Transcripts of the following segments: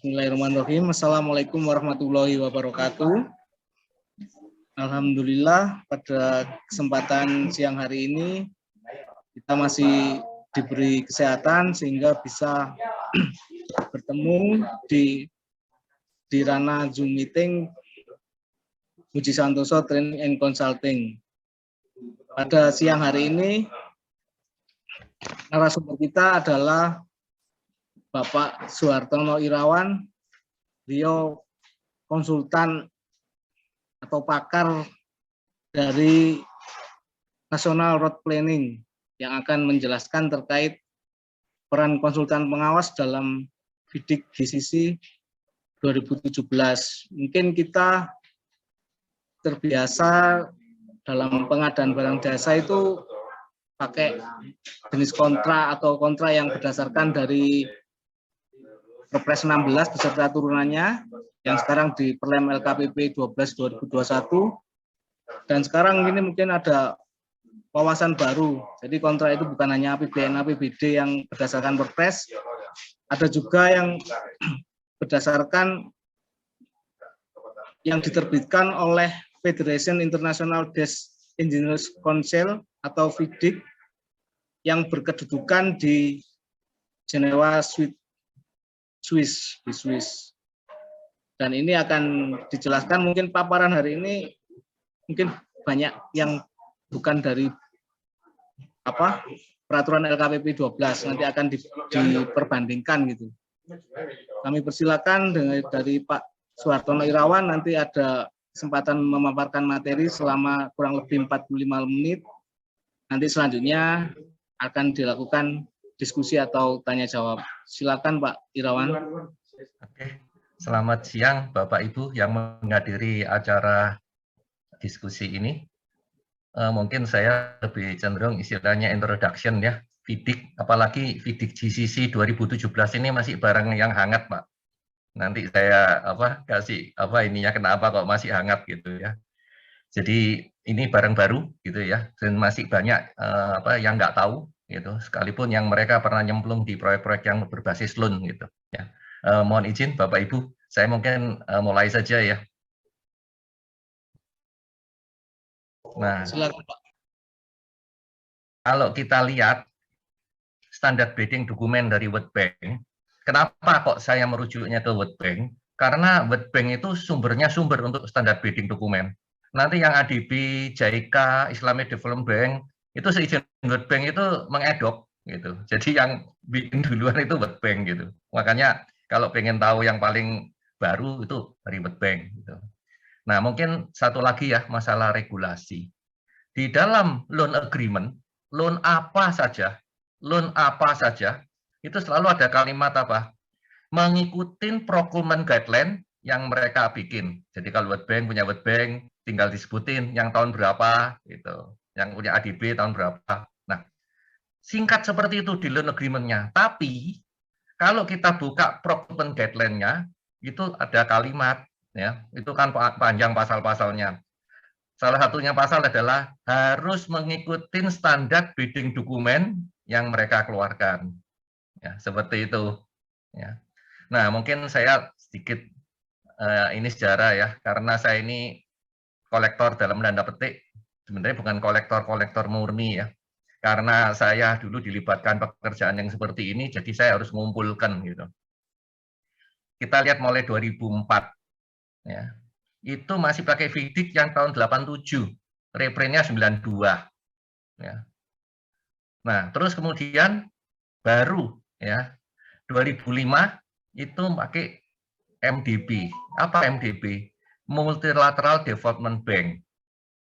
Bismillahirrahmanirrahim. Assalamualaikum warahmatullahi wabarakatuh. Alhamdulillah pada kesempatan siang hari ini kita masih diberi kesehatan sehingga bisa bertemu di ranah Zoom meeting Budi Santoso Training and Consulting. Pada siang hari ini narasumber kita adalah Bapak Suhartono Irawan, beliau konsultan atau pakar dari National Road Planning yang akan menjelaskan terkait peran konsultan pengawas dalam FIDIK GCC 2017. Mungkin kita terbiasa dalam pengadaan barang jasa itu pakai jenis kontra atau kontra yang berdasarkan dari Perpres 16 beserta turunannya yang sekarang di Perlem LKPP 12/2021, dan sekarang ini mungkin ada wawasan baru. Jadi kontra itu bukan hanya APBN, APBD yang berdasarkan Perpres, ada juga yang berdasarkan yang diterbitkan oleh Federation International Gas Engineers Council atau FIDIC yang berkedudukan di Jenewa, Swiss. Dan ini akan dijelaskan, mungkin paparan hari ini mungkin banyak yang bukan dari peraturan LKPP 12, nanti akan diperbandingkan gitu. Kami persilakan dari Pak Suhartono Irawan, nanti ada kesempatan memaparkan materi selama kurang lebih 45 menit. Nanti selanjutnya akan dilakukan diskusi atau tanya jawab. Silakan Pak Irawan. Oke, selamat siang Bapak Ibu yang menghadiri acara diskusi ini. Mungkin saya lebih cenderung istilahnya introduction ya, FIDIK, apalagi FIDIK GCC 2017 ini masih barang yang hangat Pak. Nanti saya kasih ininya kenapa kok masih hangat gitu ya. Jadi ini barang baru gitu ya, dan masih banyak yang nggak tahu gitu, sekalipun yang mereka pernah nyemplung di proyek-proyek yang berbasis loan gitu ya. Mohon izin Bapak Ibu, saya mungkin mulai saja ya. Nah, silakan, Pak. Kalau kita lihat standar bidding dokumen dari World Bank, kenapa kok saya merujuknya ke World Bank? Karena World Bank itu sumbernya sumber untuk standar bidding dokumen. Nanti yang ADB, JICA, Islamic Development Bank, itu seizin World Bank itu mengedop gitu. Jadi yang bikin duluan itu World Bank gitu. Makanya kalau pengen tahu yang paling baru itu dari World Bank gitu. Nah, mungkin satu lagi ya, masalah regulasi. Di dalam loan agreement, loan apa saja, itu selalu ada kalimat apa? Mengikuti procurement guideline yang mereka bikin. Jadi kalau World Bank punya World Bank, tinggal disebutin yang tahun berapa gitu, yang punya ADB tahun berapa. Nah, singkat seperti itu di loan agreement-nya. Tapi kalau kita buka procurement guideline-nya, itu ada kalimat ya, itu kan panjang pasal-pasalnya. Salah satunya pasal adalah harus mengikuti standar bidding dokumen yang mereka keluarkan. Ya, seperti itu. Ya. Nah, mungkin saya sedikit ini sejarah ya, karena saya ini kolektor dalam tanda petik, sebenarnya bukan kolektor murni ya, karena saya dulu dilibatkan pekerjaan yang seperti ini, jadi saya harus mengumpulkan gitu. Kita lihat mulai 2004, ya, itu masih pakai FIDIK yang tahun 87, reprintnya 92. Ya. Nah, terus kemudian baru ya 2005 itu pakai MDB. Apa MDB? Multilateral Development Bank.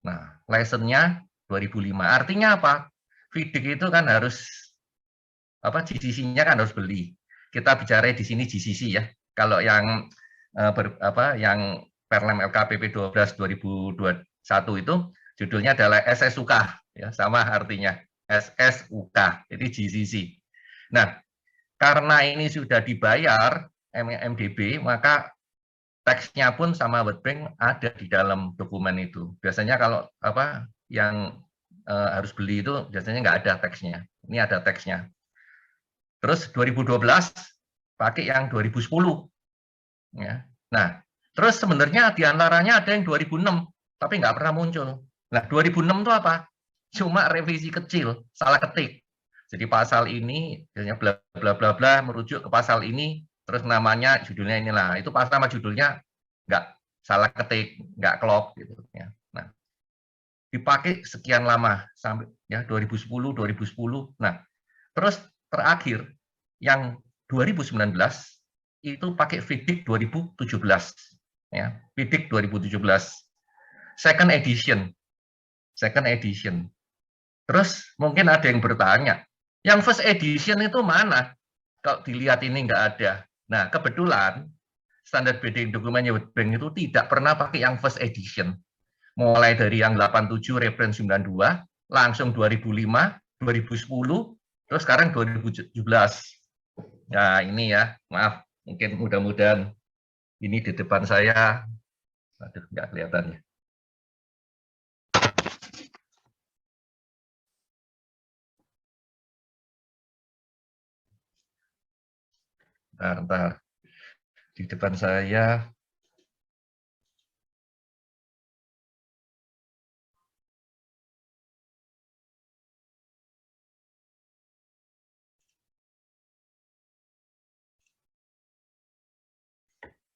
Nah, license-nya 2005. Artinya apa? FIDIK itu kan harus GCC-nya kan harus beli. Kita bicara di sini GCC ya. Kalau yang yang Perlem LKPP 12/2021 itu judulnya adalah SSUK ya, sama artinya SSUK. Jadi GCC. Nah, karena ini sudah dibayar MDB, maka teksnya pun sama World Bank ada di dalam dokumen itu. Biasanya kalau yang harus beli itu biasanya nggak ada teksnya. Ini ada teksnya. Terus 2012 pakai yang 2010. Ya. Nah, terus sebenarnya di antaranya ada yang 2006, tapi nggak pernah muncul. Nah, 2006 itu apa? Cuma revisi kecil, salah ketik. Jadi pasal ini, bla bla bla bla, merujuk ke pasal ini, terus namanya, judulnya inilah. Itu pas nama judulnya nggak salah ketik, nggak klop gitu. Ya. Nah, dipakai sekian lama sampai ya 2010, 2010. Nah, terus terakhir yang 2019 itu pakai FIDIC 2017 ya, FIDIC 2017 second edition. Second edition. Terus mungkin ada yang bertanya, yang first edition itu mana? Kalau dilihat ini nggak ada. Nah, kebetulan standar bidding dokumennya World Bank itu tidak pernah pakai yang first edition. Mulai dari yang 87 reference 92, langsung 2005, 2010, terus sekarang 2017. Nah, ini ya, maaf, mungkin mudah-mudahan ini di depan saya, aduh, nggak kelihatan ya. Bentar. Di depan saya.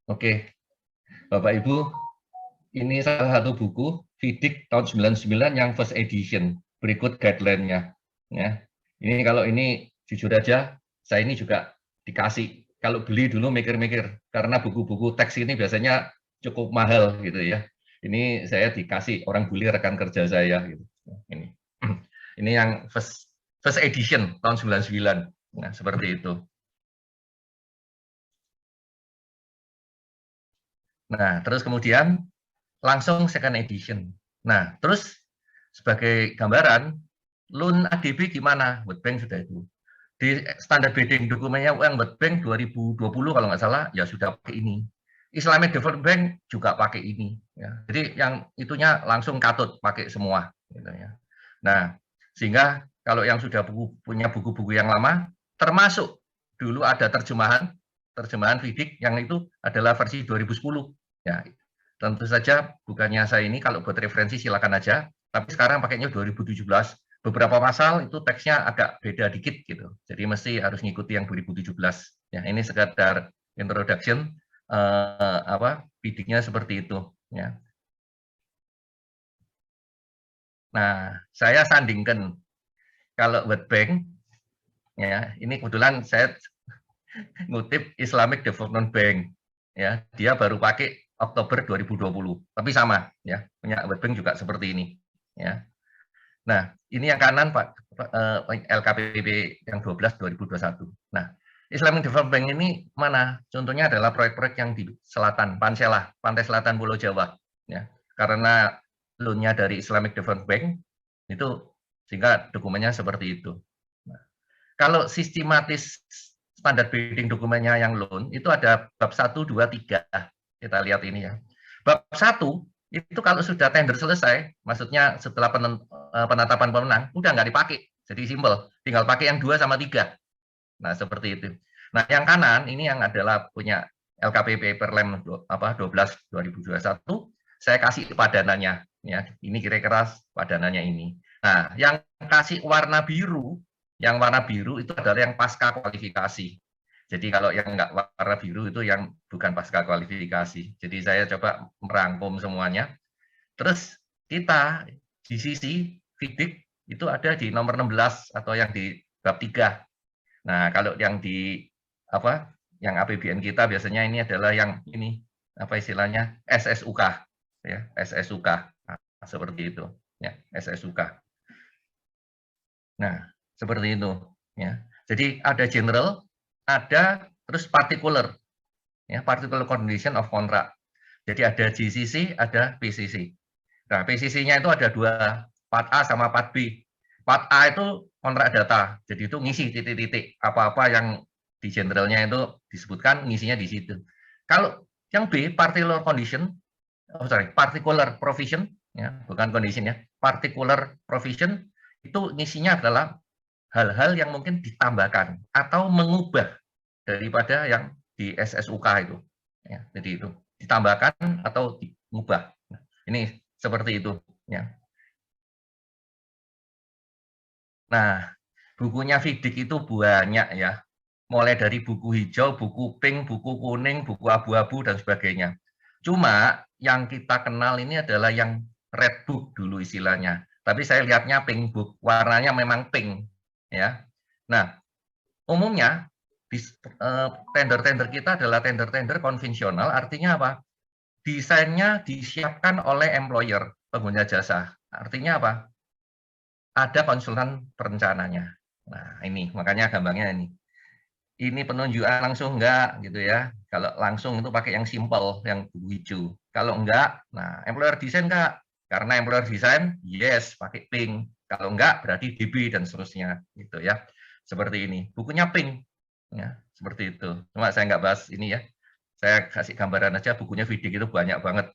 Oke, Bapak Ibu, ini salah satu buku FIDIC tahun 99 yang first edition. Berikut guideline-nya. Ya. Ini kalau ini jujur aja, saya ini juga dikasih. Kalau beli dulu mikir-mikir, karena buku-buku teks ini biasanya cukup mahal gitu ya. Ini saya dikasih orang bully rekan kerja saya gitu. Ini. Ini yang first edition tahun 99. Nah, seperti itu. Nah, terus kemudian langsung second edition. Nah, terus sebagai gambaran, loan ADB gimana? World Bank sudah itu. Di standar bidding dokumennya yang World Bank 2020 kalau nggak salah, ya sudah pakai ini. Islamic Development Bank juga pakai ini. Ya. Jadi yang itunya langsung katut pakai semua. Gitu ya. Nah, sehingga kalau yang sudah punya buku-buku yang lama, termasuk dulu ada terjemahan FIDIC yang itu adalah versi 2010. Ya, tentu saja bukannya saya ini kalau buat referensi silakan aja, tapi sekarang pakainya 2017. Beberapa pasal itu teksnya agak beda dikit gitu. Jadi mesti harus ngikuti yang 2017. Ya, ini sekedar introduction FIDIC-nya seperti itu ya. Nah, saya sandingkan kalau World Bank ya, ini kebetulan saya ngutip Islamic Development Bank ya, dia baru pakai Oktober 2020, tapi sama ya, punya World Bank juga seperti ini ya. Nah, ini yang kanan Pak LKPP yang 12 2021. Nah, Islamic Development Bank ini mana? Contohnya adalah proyek-proyek yang di selatan, Pansela, pantai selatan Pulau Jawa ya. Karena loan-nya dari Islamic Development Bank itu sehingga dokumennya seperti itu. Nah, kalau sistematis standar bidding dokumennya yang loan itu ada bab 1, 2, 3. Kita lihat ini ya. Bab 1 itu kalau sudah tender selesai, maksudnya setelah penetapan pemenang, udah nggak dipakai. Jadi simpel, tinggal pakai yang 2 sama 3. Nah, seperti itu. Nah, yang kanan ini yang adalah punya LKPP Perlem 12 2021, saya kasih padanannya ya. Ini kira-kira padanannya ini. Nah, yang kasih warna biru, itu adalah yang pasca kualifikasi. Jadi kalau yang nggak warna biru itu yang bukan pasca kualifikasi. Jadi saya coba merangkum semuanya. Terus kita di sisi FIDIC itu ada di nomor 16 atau yang di bab 3. Nah, kalau yang di yang APBN kita biasanya ini adalah yang ini apa istilahnya SSUK ya, SSUK. Nah, seperti itu ya, SSUK. Nah, seperti itu ya. Jadi ada general, ada terus particular ya, particular condition of contract. Jadi ada GCC, ada PCC. Nah, PCC-nya itu ada 2, part A sama part B. Part A itu kontrak data, jadi itu ngisi titik-titik apa-apa yang di generalnya itu disebutkan, ngisinya di situ. Kalau yang B, particular condition, particular provision, ya, bukan condition ya, particular provision itu ngisinya adalah hal-hal yang mungkin ditambahkan atau mengubah daripada yang di SSUK itu. Ya, jadi itu ditambahkan atau diubah. Nah, ini seperti itu. Ya. Nah, bukunya FIDIC itu banyak ya. Mulai dari buku hijau, buku pink, buku kuning, buku abu-abu, dan sebagainya. Cuma yang kita kenal ini adalah yang red book dulu istilahnya. Tapi saya lihatnya pink book, warnanya memang pink. Ya. Nah, umumnya tender-tender kita adalah tender-tender konvensional, artinya apa? Desainnya disiapkan oleh employer, pengguna jasa. Artinya apa? Ada konsultan perencananya. Nah, ini makanya gambarnya ini. Ini penunjukan langsung enggak gitu ya. Kalau langsung itu pakai yang simple, yang buku hijau. Kalau enggak, nah employer design enggak. Karena employer design, yes, pakai pink. Kalau enggak, berarti DB dan seterusnya gitu ya. Seperti ini. Bukunya pink. Ya, seperti itu. Cuma saya enggak bahas ini ya. Saya kasih gambaran aja, bukunya FIDIC itu banyak banget.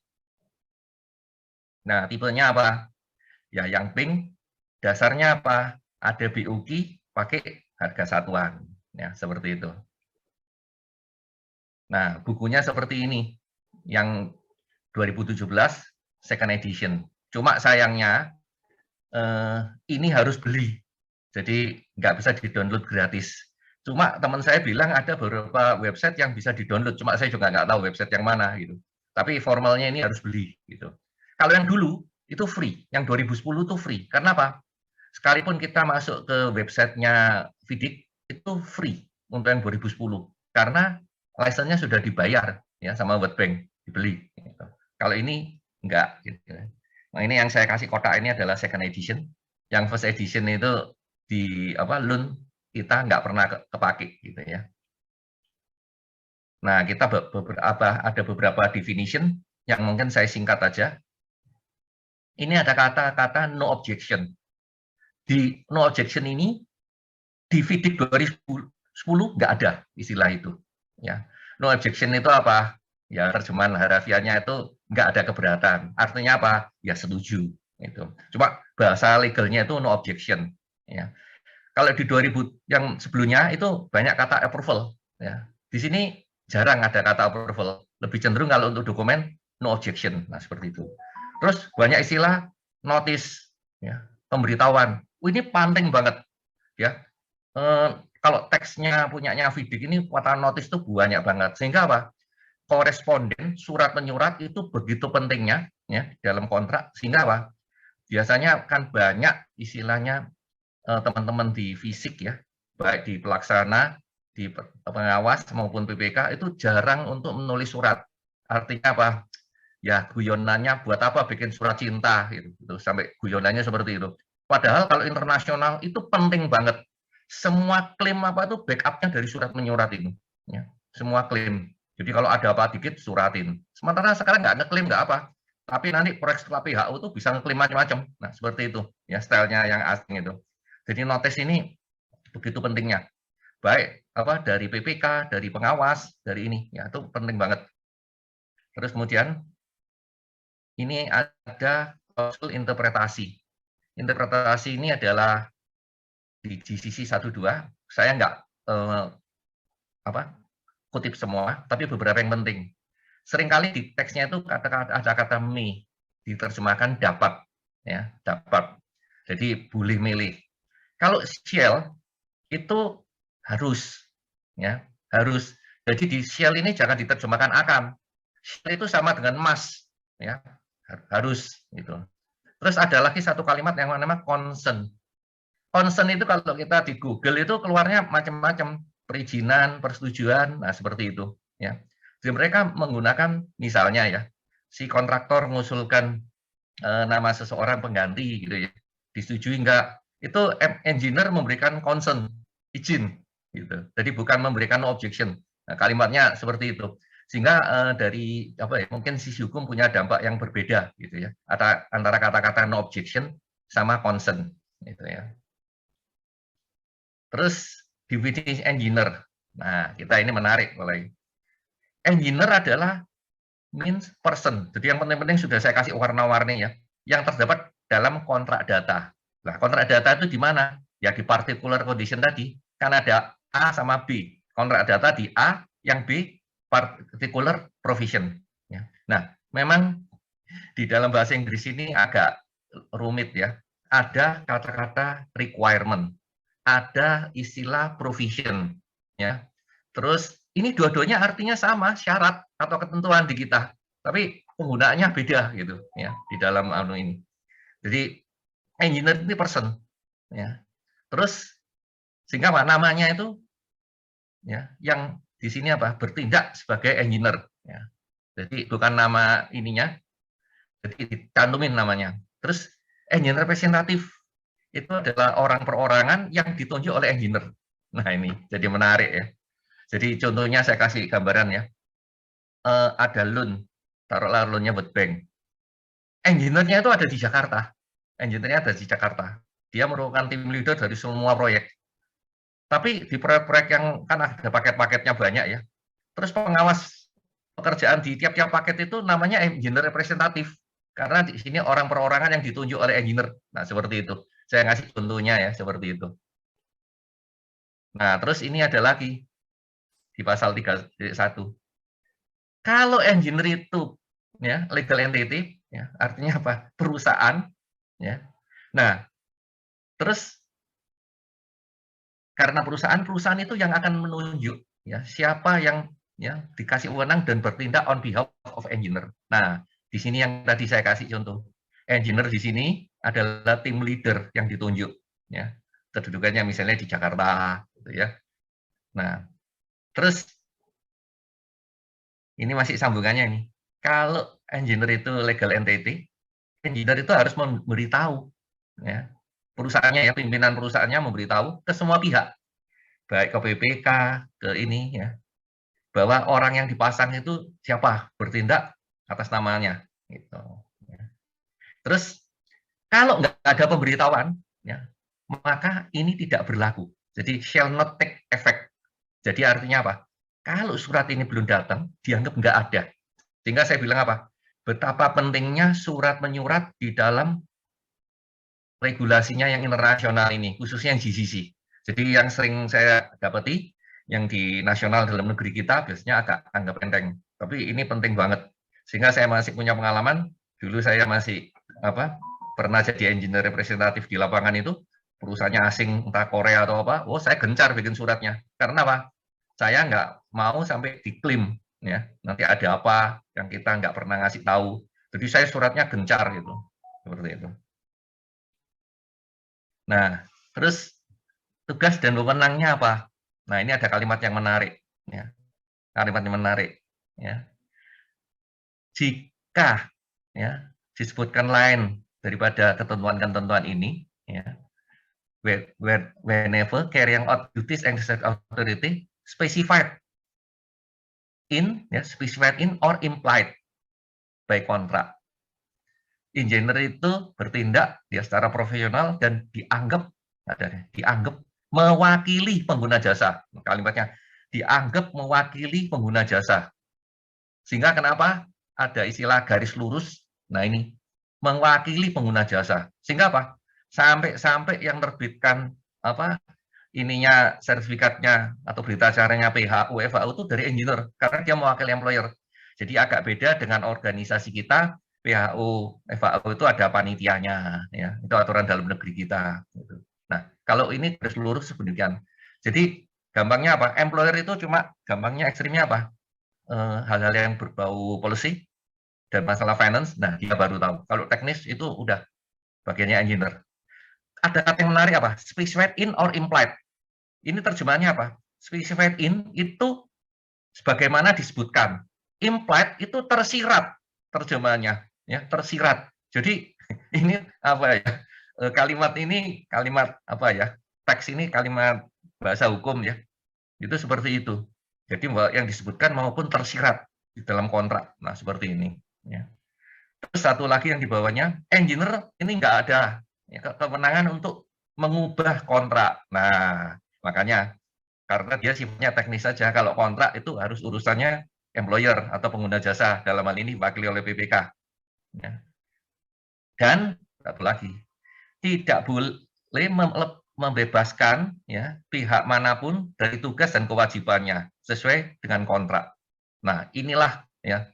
Nah, tipenya apa? Ya, yang pink, dasarnya apa? Ada BUK, pakai harga satuan. Ya, seperti itu. Nah, bukunya seperti ini. Yang 2017, second edition. Cuma sayangnya, ini harus beli. Jadi, nggak bisa di-download gratis. Cuma teman saya bilang ada beberapa website yang bisa di-download. Cuma saya juga nggak tahu website yang mana. Gitu. Tapi formalnya ini harus beli. Gitu. Kalau yang dulu, itu free. Yang 2010 itu free. Karena apa? Sekalipun kita masuk ke websitenya FIDIC, itu free untuk yang 2010. Karena license-nya sudah dibayar ya sama World Bank, dibeli. Gitu. Kalau ini enggak. Gitu. Nah, ini yang saya kasih kotak ini adalah second edition. Yang first edition itu di loan kita nggak pernah kepake gitu ya. Nah, kita ada beberapa definition yang mungkin saya singkat aja. Ini ada kata-kata no objection. Di no objection ini di FIDIC 2010 nggak ada istilah itu. Ya, no objection itu apa? Ya terjemahan harafiahnya itu nggak ada keberatan. Artinya apa? Ya setuju. Itu. Cuma bahasa legalnya itu no objection. Ya. Kalau di 2000 yang sebelumnya itu banyak kata approval. Ya. Di sini jarang ada kata approval. Lebih cenderung kalau untuk dokumen no objection. Nah seperti itu. Terus banyak istilah notice, ya, pemberitahuan. Ini penting banget. Ya, kalau teksnya punyanya FIDIC ini kata notice itu banyak banget. Sehingga apa? Koresponden, surat menyurat itu begitu pentingnya ya dalam kontrak. Sehingga apa? Biasanya kan banyak istilahnya teman-teman di fisik ya, baik di pelaksana, di pengawas maupun PPK itu jarang untuk menulis surat. Artinya apa? Ya guyonannya buat apa bikin surat cinta gitu, sampai guyonannya seperti itu. Padahal kalau internasional itu penting banget. Semua klaim apa itu backupnya dari surat menyurat itu. Ya, semua klaim. Jadi kalau ada apa dikit suratin. Sementara sekarang nggak ngeklaim nggak apa. Tapi nanti proyek setelah PHU itu bisa ngeklaim macam-macam. Nah seperti itu ya stylenya yang asing itu. Jadi notice ini begitu pentingnya. Baik apa dari PPK, dari pengawas, dari ini ya itu penting banget. Terus kemudian ini ada klausul interpretasi. Interpretasi ini adalah di GCC 12. Saya nggak kutip semua, tapi beberapa yang penting. Seringkali di teksnya itu ada kata may, diterjemahkan dapat, ya dapat. Jadi boleh milih. Kalau shall itu harus, ya harus. Jadi di shall ini jangan diterjemahkan akan. Shall itu sama dengan must, ya harus gitu. Terus ada lagi satu kalimat yang namanya concern. Concern itu kalau kita di Google itu keluarnya macam-macam, perizinan, persetujuan, nah seperti itu ya. Jadi mereka menggunakan misalnya ya, si kontraktor mengusulkan nama seseorang pengganti gitu ya, disetujui enggak? Itu engineer memberikan concern, izin gitu. Jadi bukan memberikan no objection. Nah, kalimatnya seperti itu. Sehingga dari mungkin sisi hukum punya dampak yang berbeda gitu ya. Antara kata-kata no objection sama concern gitu ya. Terus definition engineer. Nah, kita ini menarik mulai. Engineer adalah means person. Jadi yang penting-penting sudah saya kasih warna-warni ya. Yang terdapat dalam kontrak data. Nah, kontrak data itu di mana? Ya di particular condition tadi. Kan ada A sama B. Kontrak data di A, yang B particular provision. Ya. Nah, memang di dalam bahasa Inggris ini agak rumit ya. Ada kata-kata requirement, ada istilah provision, ya. Terus ini dua-duanya artinya sama, syarat atau ketentuan di kita, tapi penggunaannya beda gitu, ya, di dalam anu ini. Jadi engineer ini person, ya. Terus sehingga apa namanya itu, ya, yang di sini apa bertindak sebagai engineer, ya. Jadi bukan nama ininya, jadi dicantumin namanya. Terus engineer representatif itu adalah orang perorangan yang ditunjuk oleh engineer. Nah ini jadi menarik ya. Jadi contohnya saya kasih gambaran ya. Ada loan, taruhlah loannya World Bank. Engineer-nya itu ada di Jakarta. Engineer-nya ada di Jakarta. Dia merupakan tim leader dari semua proyek. Tapi di proyek-proyek yang kan ada paket-paketnya banyak ya. Terus pengawas pekerjaan di tiap-tiap paket itu namanya engineer representatif. Karena di sini orang perorangan yang ditunjuk oleh engineer. Nah, seperti itu. Saya ngasih contohnya ya, seperti itu. Nah, terus ini ada lagi di pasal 3.1. Kalau engineer itu ya legal entity, ya, artinya apa? Perusahaan, ya. Nah, terus karena perusahaan itu yang akan menunjuk ya siapa yang ya dikasih wewenang dan bertindak on behalf of engineer. Nah, di sini yang tadi saya kasih contoh. Engineer di sini adalah tim leader yang ditunjuk, ya. Kedudukannya misalnya di Jakarta, gitu ya. Nah, terus ini masih sambungannya nih. Kalau engineer itu legal entity, engineer itu harus memberitahu, ya, perusahaannya ya, pimpinan perusahaannya memberitahu ke semua pihak, baik ke BPK, ke ini ya, bahwa orang yang dipasang itu siapa, bertindak atas namanya, gitu. Terus kalau nggak ada pemberitahuan, ya, maka ini tidak berlaku. Jadi shall not take effect. Jadi artinya apa? Kalau surat ini belum datang, dianggap nggak ada. Sehingga saya bilang apa? Betapa pentingnya surat menyurat di dalam regulasinya yang internasional ini, khususnya yang GCC. Jadi yang sering saya dapati, yang di nasional dalam negeri kita biasanya agak anggap enteng. Tapi ini penting banget. Sehingga saya masih punya pengalaman, dulu saya masih pernah jadi engineer representatif di lapangan itu, perusahaannya asing, entah Korea atau apa, saya gencar bikin suratnya. Karena apa? Saya nggak mau sampai diklaim, ya, nanti ada apa yang kita nggak pernah ngasih tahu. Jadi saya suratnya gencar gitu, seperti itu. Nah, terus tugas dan wewenangnya apa? Nah, ini ada kalimat yang menarik, ya. Kalimat yang menarik, ya. Jika ya disebutkan lain daripada ketentuan-ketentuan ini, ya, whenever carrying out duties and authority specified in or implied by contract. Engineer itu bertindak dia secara profesional dan dianggap mewakili pengguna jasa. Kalimatnya dianggap mewakili pengguna jasa. Sehingga kenapa ada istilah garis lurus? Nah ini mewakili pengguna jasa. Sehingga apa? Sampai yang terbitkan ininya sertifikatnya atau berita acaranya PHU, FAU itu dari engineer karena dia mewakili employer. Jadi agak beda dengan organisasi kita. PHU, FAU itu ada panitianya, ya, itu aturan dalam negeri kita. Gitu. Nah, kalau ini garis lurus sedemikian. Jadi gampangnya apa? Employer itu cuma gampangnya ekstrimnya apa? Hal-hal yang berbau policy dan masalah finance. Nah, dia baru tahu. Kalau teknis itu udah bagiannya engineer. Ada kata yang menarik apa? Specified in or implied. Ini terjemahannya apa? Specified in itu sebagaimana disebutkan. Implied itu tersirat terjemahannya. Ya, tersirat. Jadi ini apa ya? Kalimat ini kalimat apa ya? Teks ini kalimat bahasa hukum ya. Itu seperti itu. Jadi yang disebutkan maupun tersirat di dalam kontrak. Nah, seperti ini ya. Terus satu lagi yang di bawahnya, engineer ini nggak ada ya, kewenangan untuk mengubah kontrak. Nah, makanya karena dia sifatnya teknis saja, kalau kontrak itu harus urusannya employer atau pengguna jasa, dalam hal ini diwakili oleh BPK. Ya. Dan satu lagi, tidak boleh membebaskan ya pihak manapun dari tugas dan kewajibannya sesuai dengan kontrak. Nah, inilah ya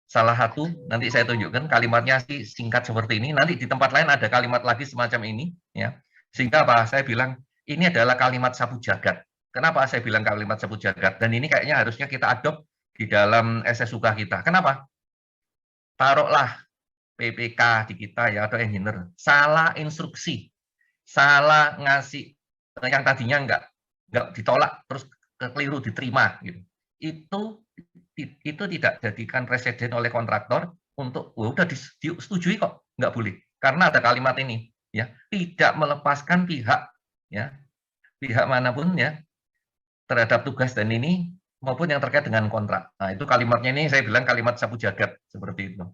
salah satu, nanti saya tunjukkan kalimatnya sih singkat seperti ini, nanti di tempat lain ada kalimat lagi semacam ini, ya. Sehingga apa? Saya bilang, ini adalah kalimat sapu jagat. Kenapa saya bilang kalimat sapu jagat? Dan ini kayaknya harusnya kita adopt di dalam SSUK kita. Kenapa? Taruhlah PPK di kita ya, atau engineer, salah instruksi, salah ngasih, yang tadinya nggak ditolak, terus keliru diterima, gitu. Itu tidak jadikan presiden oleh kontraktor untuk udah disetujui kok, nggak boleh, karena ada kalimat ini, ya, tidak melepaskan pihak, ya, pihak manapun ya terhadap tugas dan ini maupun yang terkait dengan kontrak. Nah, itu kalimatnya ini saya bilang kalimat sapu jagat seperti itu.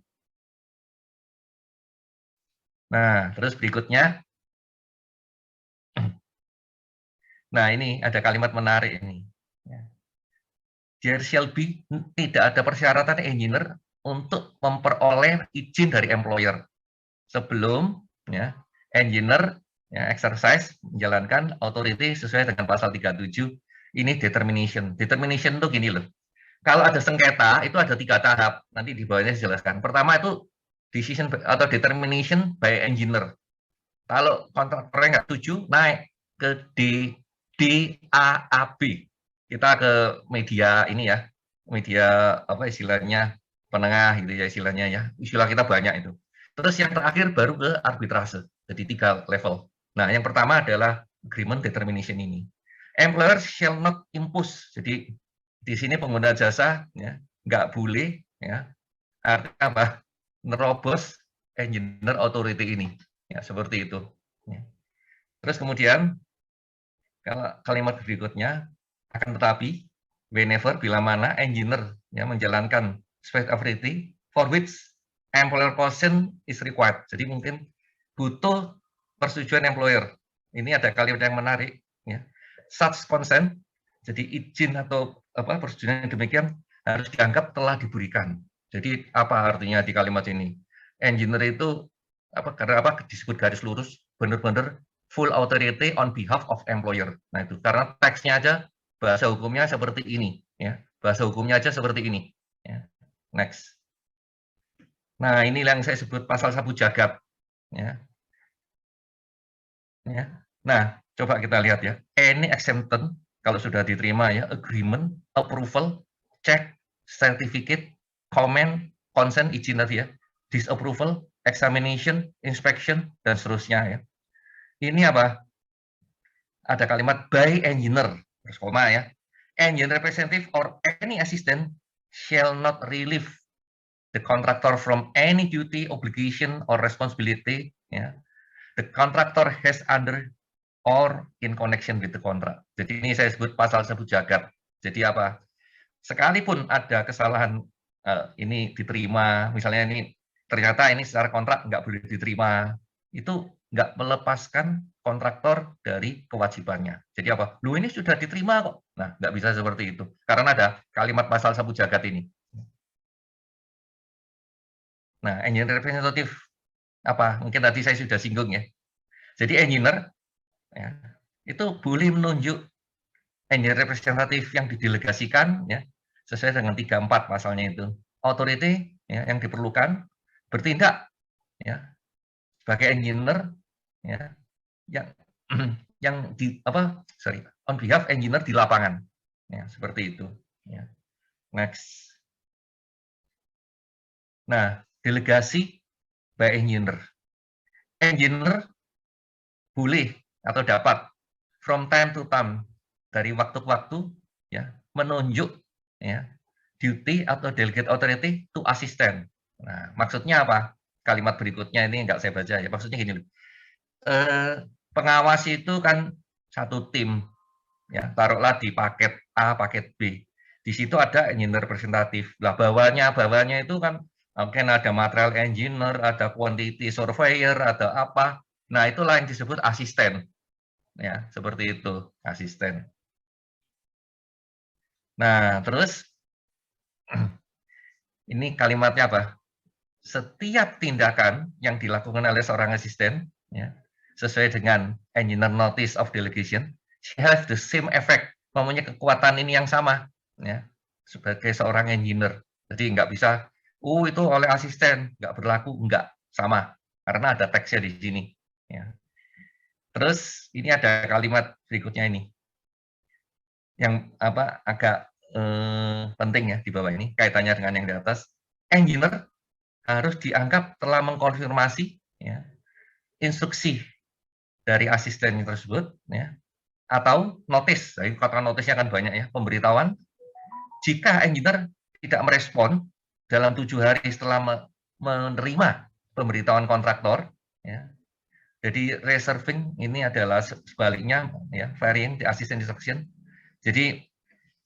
Nah, terus berikutnya, nah ini ada kalimat menarik ini. There shall be, tidak ada persyaratan engineer untuk memperoleh izin dari employer sebelum ya engineer ya exercise menjalankan authority sesuai dengan pasal 37. Ini determination. Determination itu gini loh. Kalau ada sengketa itu ada 3 tahap. Nanti di bawahnya dijelaskan. Pertama itu decision atau determination by engineer. Kalau kontraktornya nggak setuju, naik ke DAAB. Kita ke media ini ya, media apa istilahnya penengah gitu ya istilahnya ya. Istilah kita banyak itu. Terus yang terakhir baru ke arbitrase. Jadi 3 level. Nah, yang pertama adalah agreement determination ini. Employer shall not impose. Jadi di sini pengguna jasa ya nggak boleh ya artinya apa? Nerobos engineer authority ini. Ya, seperti itu. Ya. Terus kemudian kalau kalimat berikutnya, akan tetapi whenever bila mana engineer ya menjalankan special authority for which employer consent is required. Jadi mungkin butuh persetujuan employer. Ini ada kalimat yang menarik ya. Such consent, jadi izin atau apa persetujuan yang demikian harus dianggap telah diberikan. Jadi apa artinya di kalimat ini? Engineer itu apa karena apa disebut garis lurus benar-benar full authority on behalf of employer. Nah itu karena teksnya aja bahasa hukumnya seperti ini, ya bahasa hukumnya aja seperti ini. Ya. Next. Nah ini yang saya sebut pasal sapu jagat. Ya. Ya. Nah coba kita lihat ya. Any exemption kalau sudah diterima ya agreement, approval, check, certificate, comment, consent, izin tadi ya, disapproval, examination, inspection dan seterusnya ya. Ini apa? Ada kalimat by engineer, terus koma ya. Engineer representative or any assistant shall not relieve the contractor from any duty, obligation, or responsibility. Ya. The contractor has under or in connection with the contract. Jadi ini saya sebut pasal sapu jagat. Jadi apa? Sekalipun ada kesalahan ini diterima, misalnya ini ternyata ini secara kontrak nggak boleh diterima, itu nggak melepaskan kontraktor dari kewajibannya. Jadi apa? Lu ini sudah diterima kok. Nah, nggak bisa seperti itu. Karena ada kalimat pasal sapu jagat ini. Nah, engineer representative apa? Mungkin tadi saya sudah singgung ya. Jadi engineer ya, itu boleh menunjuk engineer representatif yang didelegasikan ya sesuai dengan 34 pasalnya itu. Authority ya, yang diperlukan bertindak ya sebagai engineer ya yang di apa on behalf engineer di lapangan ya seperti itu ya. Next. Nah delegasi by engineer boleh atau dapat from time to time dari waktu ke waktu ya menunjuk ya duty atau delegate authority to assistant. Nah maksudnya apa? Kalimat berikutnya ini enggak saya baca ya. Maksudnya gini loh. Pengawas itu kan satu tim ya taruhlah di paket A, paket B. Di situ ada engineer representatif. Lah bawahnya itu kan mungkin ada material engineer, ada quantity surveyor, ada apa. Nah, itulah yang disebut asisten. Ya, seperti itu, asisten. Nah, terus ini kalimatnya apa? Setiap tindakan yang dilakukan oleh seorang asisten ya, sesuai dengan engineer notice of delegation have the same effect, mempunyai kekuatan ini yang sama ya sebagai seorang engineer. Jadi nggak bisa, itu oleh asisten, nggak berlaku, nggak, sama. Karena ada teksnya di sini. Ya. Terus ini ada kalimat berikutnya ini, yang agak penting ya di bawah ini, kaitannya dengan yang di atas. Engineer harus dianggap telah mengkonfirmasi ya, instruksi dari asisten tersebut, ya, atau notice. Jadi kata notice-nya kan banyak ya, pemberitahuan. Jika engineer tidak merespon dalam 7 hari setelah menerima pemberitahuan kontraktor, ya, jadi reserving ini adalah sebaliknya, ya, varying the assistant instruction. Jadi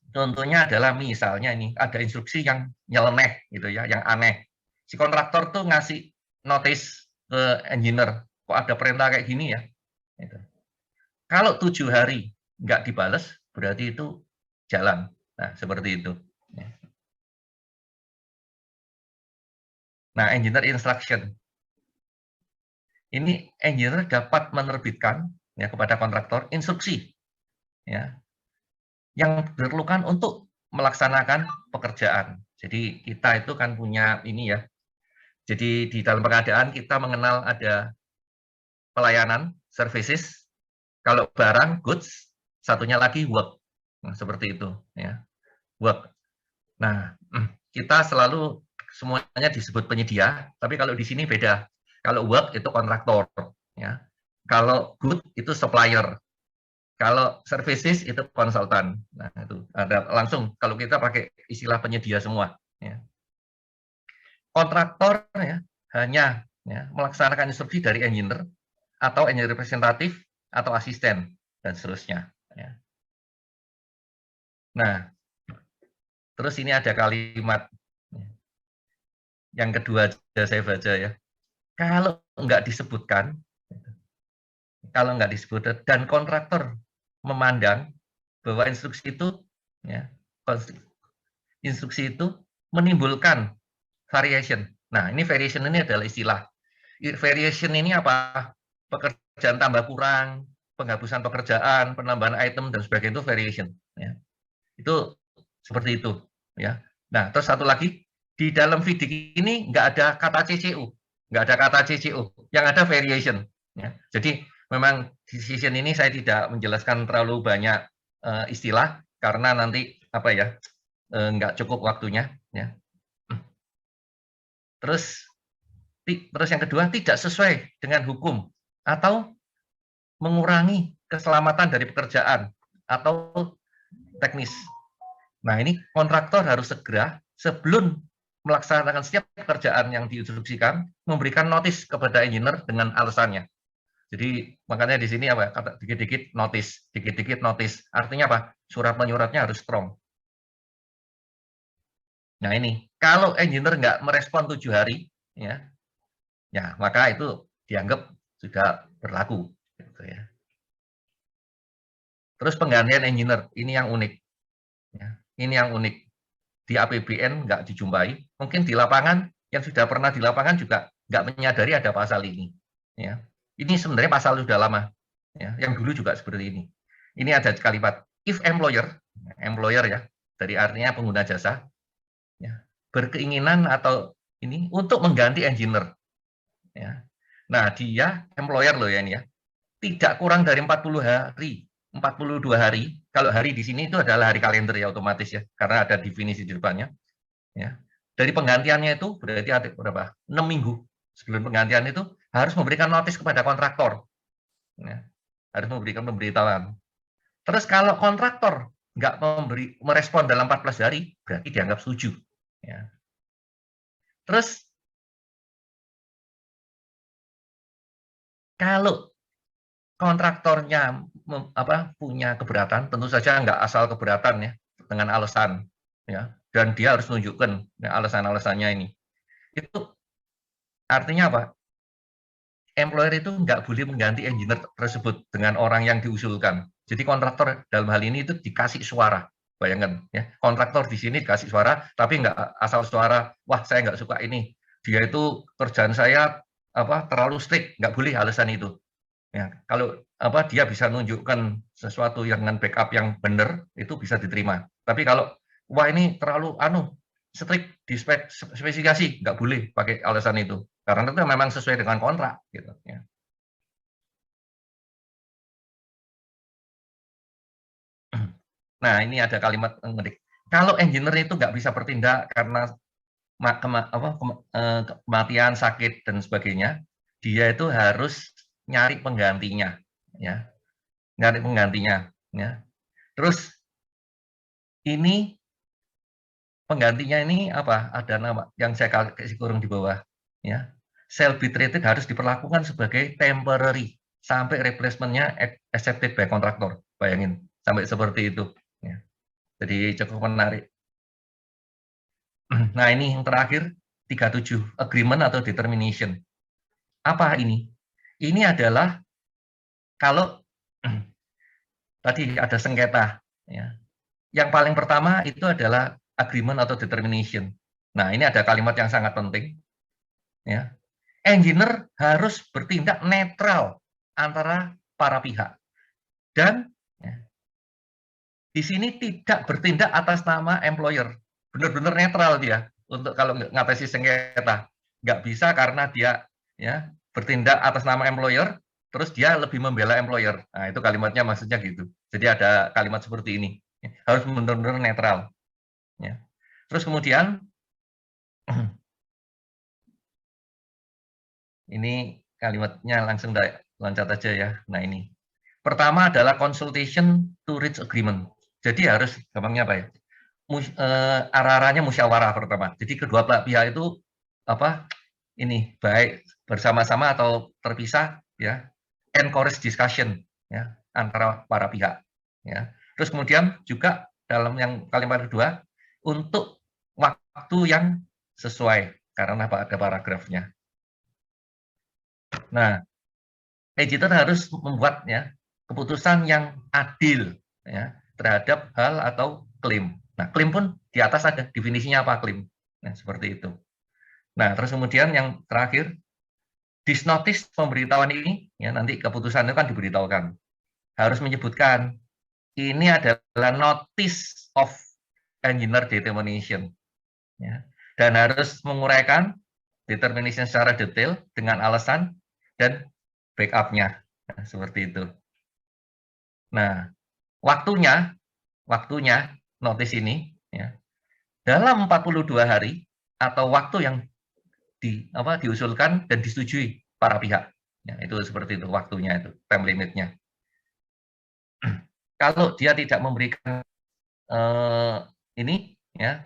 contohnya adalah misalnya ini ada instruksi yang nyeleneh gitu ya, yang aneh. Si kontraktor tuh ngasih notice ke engineer, kok ada perintah kayak gini ya. Gitu. Kalau 7 hari nggak dibales, berarti itu jalan. Nah, seperti itu. Nah, engineer instruction. Ini engineer dapat menerbitkan ya kepada kontraktor instruksi ya yang diperlukan untuk melaksanakan pekerjaan. Jadi kita itu kan punya ini ya. Jadi di dalam pengadaan kita mengenal ada pelayanan, services. Kalau barang, goods, satunya lagi work. Nah, seperti itu ya. Work. Nah, kita selalu semuanya disebut penyedia, tapi kalau di sini beda. Kalau work itu kontraktor, ya. Kalau good itu supplier. Kalau services itu konsultan. Nah, itu ada langsung kalau kita pakai istilah penyedia semua, ya. Kontraktor ya hanya ya, melaksanakan instruksi dari engineer atau engineer representatif atau asisten dan seterusnya, ya. Nah, terus ini ada kalimat yang kedua aja saya baca ya. Kalau nggak disebutkan, dan kontraktor memandang bahwa instruksi itu, ya, instruksi itu menimbulkan variation. Nah, ini variation ini adalah istilah. Variation ini apa? Pekerjaan tambah kurang, penghapusan pekerjaan, penambahan item dan sebagainya itu variation. Ya. Itu seperti itu. Ya. Nah, terus satu lagi di dalam VDIC ini nggak ada kata CCU, nggak ada kata CCU, yang ada variation. Ya. Jadi memang decision ini saya tidak menjelaskan terlalu banyak istilah karena nanti nggak cukup waktunya. Ya. Terus yang kedua tidak sesuai dengan hukum atau mengurangi keselamatan dari pekerjaan atau teknis. Nah, ini kontraktor harus segera sebelum melaksanakan setiap pekerjaan yang diinstruksikan memberikan notis kepada engineer dengan alasannya. Jadi makanya di sini kata dikit-dikit notis, dikit-dikit notis. Artinya apa? Surat menyuratnya harus strong. Nah, ini kalau engineer nggak merespon 7 hari, ya maka itu dianggap sudah berlaku. Gitu ya. Terus penggantian engineer, ini yang unik. Ya, ini yang unik. Di APBN nggak dijumpai. Mungkin di lapangan, yang sudah pernah di lapangan juga nggak menyadari ada pasal ini. Ya. Ini sebenarnya pasal sudah lama. Ya, yang dulu juga seperti ini. Ini ada kalimat, if employer ya, dari artinya pengguna jasa, ya, berkeinginan atau ini untuk mengganti engineer. Ya. Nah, dia employer loh ya ini ya. Tidak kurang dari 40 hari, 42 hari. Kalau hari di sini itu adalah hari kalender ya otomatis ya, karena ada definisi di depannya. Ya. Dari penggantiannya itu berarti ada berapa? 6 minggu sebelum penggantian itu harus memberikan notis kepada kontraktor. Ya. Harus memberikan pemberitahuan. Terus kalau kontraktor nggak merespon dalam 14 hari, berarti dianggap setuju. Ya. Terus kalau kontraktornya punya keberatan, tentu saja nggak asal keberatan ya, dengan alasan ya, dan dia harus menunjukkan ya, alasan-alasannya ini. Itu artinya apa? Employer itu nggak boleh mengganti engineer tersebut dengan orang yang diusulkan. Jadi kontraktor dalam hal ini itu dikasih suara. Bayangkan ya, kontraktor di sini dikasih suara, tapi nggak asal suara, wah saya nggak suka ini. Dia itu kerjaan saya terlalu strict, nggak boleh alasan itu. Ya, kalau dia bisa menunjukkan sesuatu yang dengan backup yang benar, itu bisa diterima. Tapi kalau wah ini terlalu strict di spesifikasi, nggak boleh pakai alasan itu. Karena itu memang sesuai dengan kontrak. Gitu, ya. Nah, ini ada kalimat menarik. Kalau engineer itu nggak bisa bertindak karena kematian, sakit, dan sebagainya, dia itu harus nyari penggantinya. Ya. Nyari penggantinya. Ya. Terus, ini penggantinya ini apa? Ada nama yang saya kasih kurung di bawah. Ya. Shall be treated harus diperlakukan sebagai temporary sampai replacement-nya accepted by kontraktor. Bayangin, sampai seperti itu. Ya. Jadi cukup menarik. Nah, ini yang terakhir, 37, agreement atau determination. Apa ini? Ini adalah kalau tadi ada sengketa. Ya. Yang paling pertama itu adalah agreement atau determination. Nah, ini ada kalimat yang sangat penting. Ya. Engineer harus bertindak netral antara para pihak. Dan ya, di sini tidak bertindak atas nama employer. Benar-benar netral dia untuk kalau ngatasi sengketa. Nggak bisa karena dia ya bertindak atas nama employer, terus dia lebih membela employer. Nah, itu kalimatnya maksudnya gitu. Jadi ada kalimat seperti ini. Harus benar-benar netral. Ya. Terus kemudian, ini kalimatnya langsung loncat aja ya. Nah ini. Pertama adalah consultation to reach agreement. Jadi harus, gampangnya apa ya? Arah-arahnya musyawarah pertama. Jadi kedua pihak itu apa? Ini baik bersama-sama atau terpisah ya. Encourage discussion ya antara para pihak ya. Terus kemudian juga dalam yang kalimat kedua untuk waktu yang sesuai karena ada paragrafnya. Nah, editor harus membuat ya keputusan yang adil ya terhadap hal atau klaim. Nah, klaim pun di atas ada definisinya apa klaim. Nah, seperti itu. Nah, terus kemudian yang terakhir, this notice pemberitahuan ini ya nanti keputusan itu kan diberitahukan. Harus menyebutkan ini adalah notice of engineer determination. Ya. Dan harus menguraikan determination secara detail dengan alasan dan backup-nya. Nah, seperti itu. Nah, waktunya notice ini ya, dalam 42 hari atau waktu yang diusulkan dan disetujui para pihak. Ya, itu seperti itu waktunya itu, time limitnya. Kalau dia tidak memberikan ini ya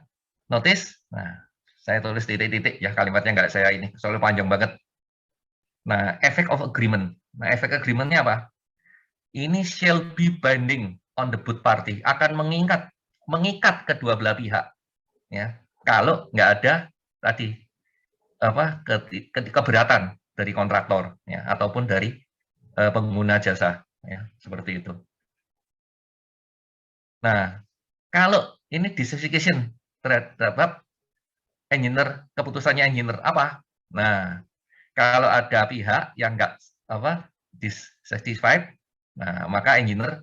notice, nah saya tulis titik-titik ya kalimatnya nggak saya ini soalnya panjang banget. Nah, effect of agreement. Nah, efek agreement-nya apa? Ini shall be binding on the both party, akan mengikat kedua belah pihak. Ya, kalau nggak ada tadi keberatan dari kontraktor ya ataupun dari pengguna jasa ya seperti itu. Nah, kalau ini dissatisfaction terhadap engineer, keputusannya engineer apa? Nah, kalau ada pihak yang nggak dissatisfied, nah maka engineer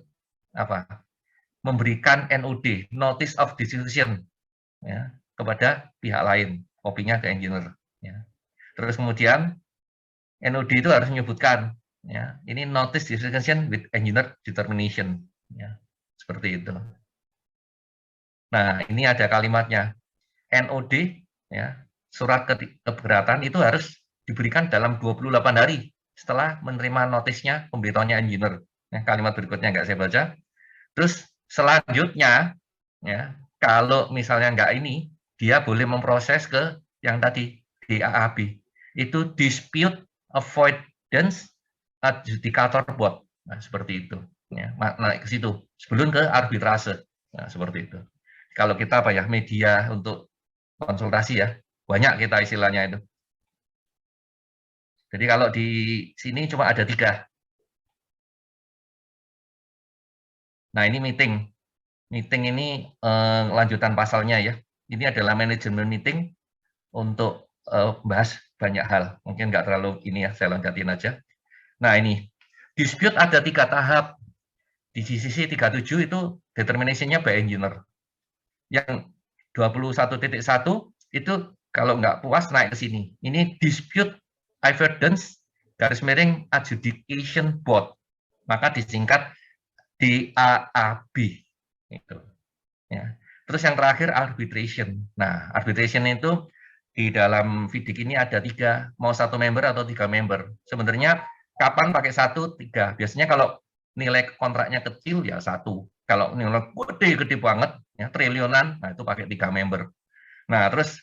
memberikan NOD, notice of decision ya kepada pihak lain, kopinya ke engineer. Ya. Terus kemudian NOD itu harus menyebutkan ya ini notice decision with engineer determination ya seperti itu. Nah ini ada kalimatnya NOD ya surat keberatan itu harus diberikan dalam 28 hari setelah menerima notisnya pemberitahuannya engineer. Nah, kalimat berikutnya nggak saya baca. Terus selanjutnya ya kalau misalnya nggak ini dia boleh memproses ke yang tadi DAAB itu dispute avoidance adjudicator board. Nah, seperti itu ya naik ke situ sebelum ke arbitrase. Nah, seperti itu. Kalau kita media untuk konsultasi ya banyak kita istilahnya itu. Jadi kalau di sini cuma ada 3. Nah ini meeting ini lanjutan pasalnya ya. Ini adalah manajemen meeting untuk bahas banyak hal. Mungkin nggak terlalu ini ya, saya loncatin aja. Nah ini dispute ada 3 tahap. Di sisi 37 itu determination-nya by engineer. Yang 21.1 itu kalau nggak puas naik ke sini. Ini dispute avoidance _ adjudication board, maka disingkat DAAB. Itu. Ya. Terus yang terakhir arbitration. Nah, arbitration itu di dalam FIDIC ini ada 3, mau 1 member atau 3 member. Sebenarnya kapan pakai 1, 3. Biasanya kalau nilai kontraknya kecil ya 1. Kalau nilai gede banget, ya triliunan, nah itu pakai 3 member. Nah, terus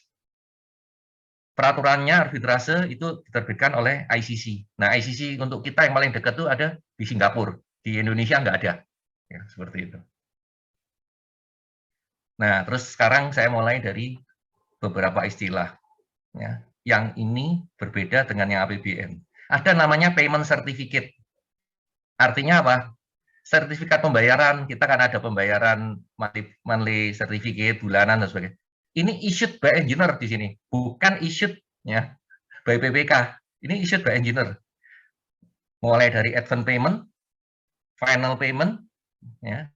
peraturannya arbitrase itu diterbitkan oleh ICC. Nah, ICC untuk kita yang paling dekat itu ada di Singapura. Di Indonesia nggak ada. Ya, seperti itu. Nah, terus sekarang saya mulai dari beberapa istilah. Ya, yang ini berbeda dengan yang APBN. Ada namanya payment certificate. Artinya apa? Sertifikat pembayaran, kita kan ada pembayaran monthly certificate, bulanan, dan sebagainya. Ini issued by engineer di sini, bukan issued ya by PPK. Ini issued by engineer. Mulai dari advance payment, final payment, ya.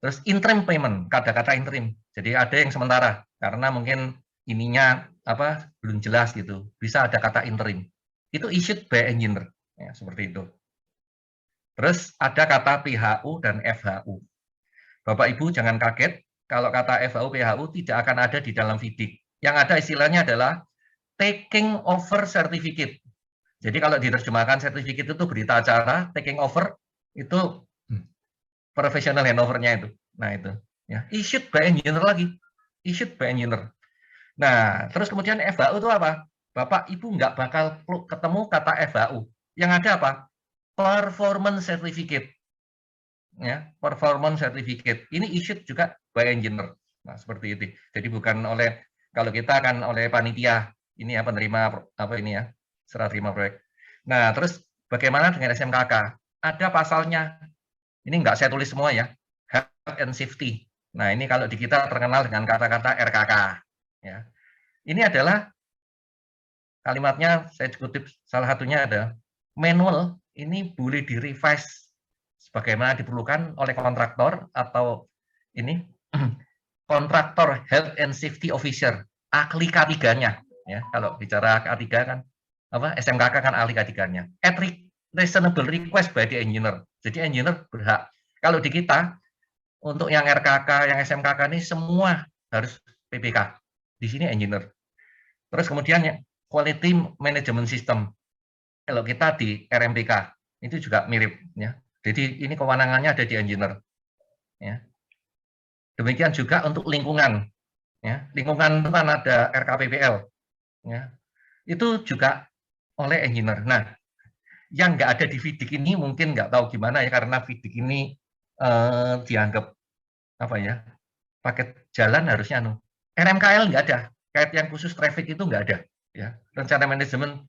Terus interim payment, kata-kata interim. Jadi ada yang sementara karena mungkin ininya apa belum jelas gitu. Bisa ada kata interim. Itu issued by engineer, ya, seperti itu. Terus ada kata PHU dan FHU. Bapak Ibu jangan kaget kalau kata FHU PHU tidak akan ada di dalam FIDIC. Yang ada istilahnya adalah taking over certificate. Jadi kalau diterjemahkan certificate itu berita acara, taking over itu professional handover-nya itu. Nah itu, ya. Issued by engineer lagi. Issued by engineer. Nah, terus kemudian FHU itu apa? Bapak Ibu nggak bakal ketemu kata FHU. Yang ada apa? Performance certificate. Ya, performance certificate. Ini issued juga by engineer. Nah, seperti itu. Jadi bukan oleh, kalau kita kan oleh panitia, ini ya penerima apa ini ya, serah terima proyek. Nah, terus bagaimana dengan SMKK? Ada pasalnya. Ini nggak saya tulis semua ya. Health and safety. Nah, ini kalau di kita terkenal dengan kata-kata RKK. Ya. Ini adalah kalimatnya, saya kutip salah satunya ada, manual ini boleh di-revise sebagaimana diperlukan oleh kontraktor atau ini kontraktor health and safety officer, ahli K3-nya. Ya, kalau bicara K3 kan apa SMKK kan ahli K3-nya. At reasonable request by the engineer. Jadi engineer berhak. Kalau di kita untuk yang RKK, yang SMKK ini semua harus PPK. Di sini engineer. Terus kemudian ya, quality management system. Kalau kita di RMPK itu juga mirip ya. Jadi ini kewenangannya ada di engineer. Ya. Demikian juga untuk lingkungan. Ya. Lingkungan itu kan ada RKPPL. Ya. Itu juga oleh engineer. Nah, yang nggak ada di FIDIC ini mungkin nggak tahu gimana ya, karena FIDIC ini dianggap apa ya, paket jalan harusnya RMKL nggak ada. Kayak yang khusus traffic itu nggak ada. Ya. Rencana manajemen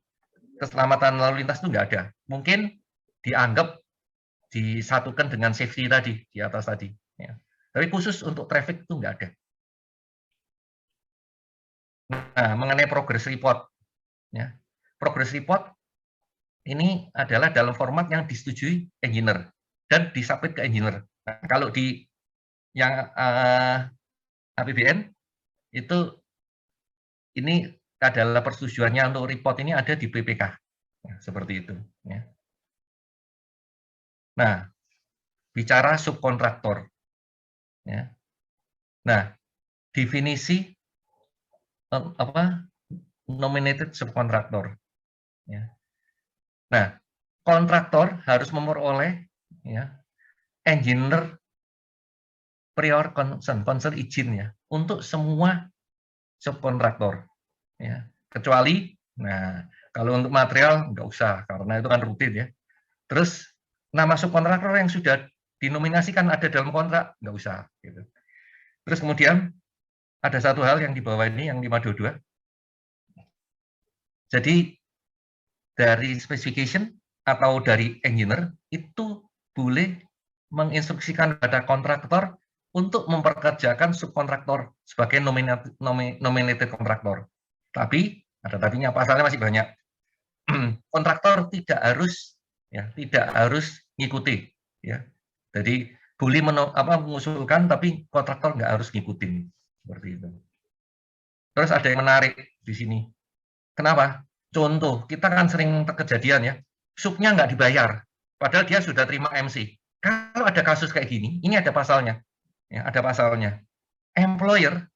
keselamatan lalu lintas itu nggak ada. Mungkin dianggap disatukan dengan safety tadi di atas tadi. Ya. Tapi khusus untuk traffic itu nggak ada. Nah, mengenai progress report, ya. Progress report ini adalah dalam format yang disetujui engineer dan disubmit ke engineer. Nah, kalau di yang APBN itu ini adalah persetujuannya untuk report ini ada di PPK, ya, seperti itu. Ya. Nah, bicara subkontraktor, ya. Nah, definisi apa nominated subkontraktor. Ya. Nah, kontraktor harus memperoleh ya, engineer prior concern izin ya untuk semua subkontraktor. Ya. Kecuali, nah kalau untuk material nggak usah karena itu kan rutin ya. Terus nama subkontraktor yang sudah dinominasikan ada dalam kontrak nggak usah. Gitu. Terus kemudian ada satu hal yang di bawah ini yang 522. Jadi dari specification atau dari engineer itu boleh menginstruksikan pada kontraktor untuk memperkerjakan subkontraktor sebagai nominated kontraktor. Tapi ada tapinya, pasalnya masih banyak. Kontraktor tidak harus ngikuti, ya. Jadi boleh mengusulkan, tapi kontraktor nggak harus ngikutin. seperti itu. Terus ada yang menarik di sini. Kenapa? Contoh, kita kan sering kejadian ya, subnya nggak dibayar, padahal dia sudah terima MC. Kalau ada kasus kayak gini, ini ada pasalnya. Ya, ada pasalnya. Employer,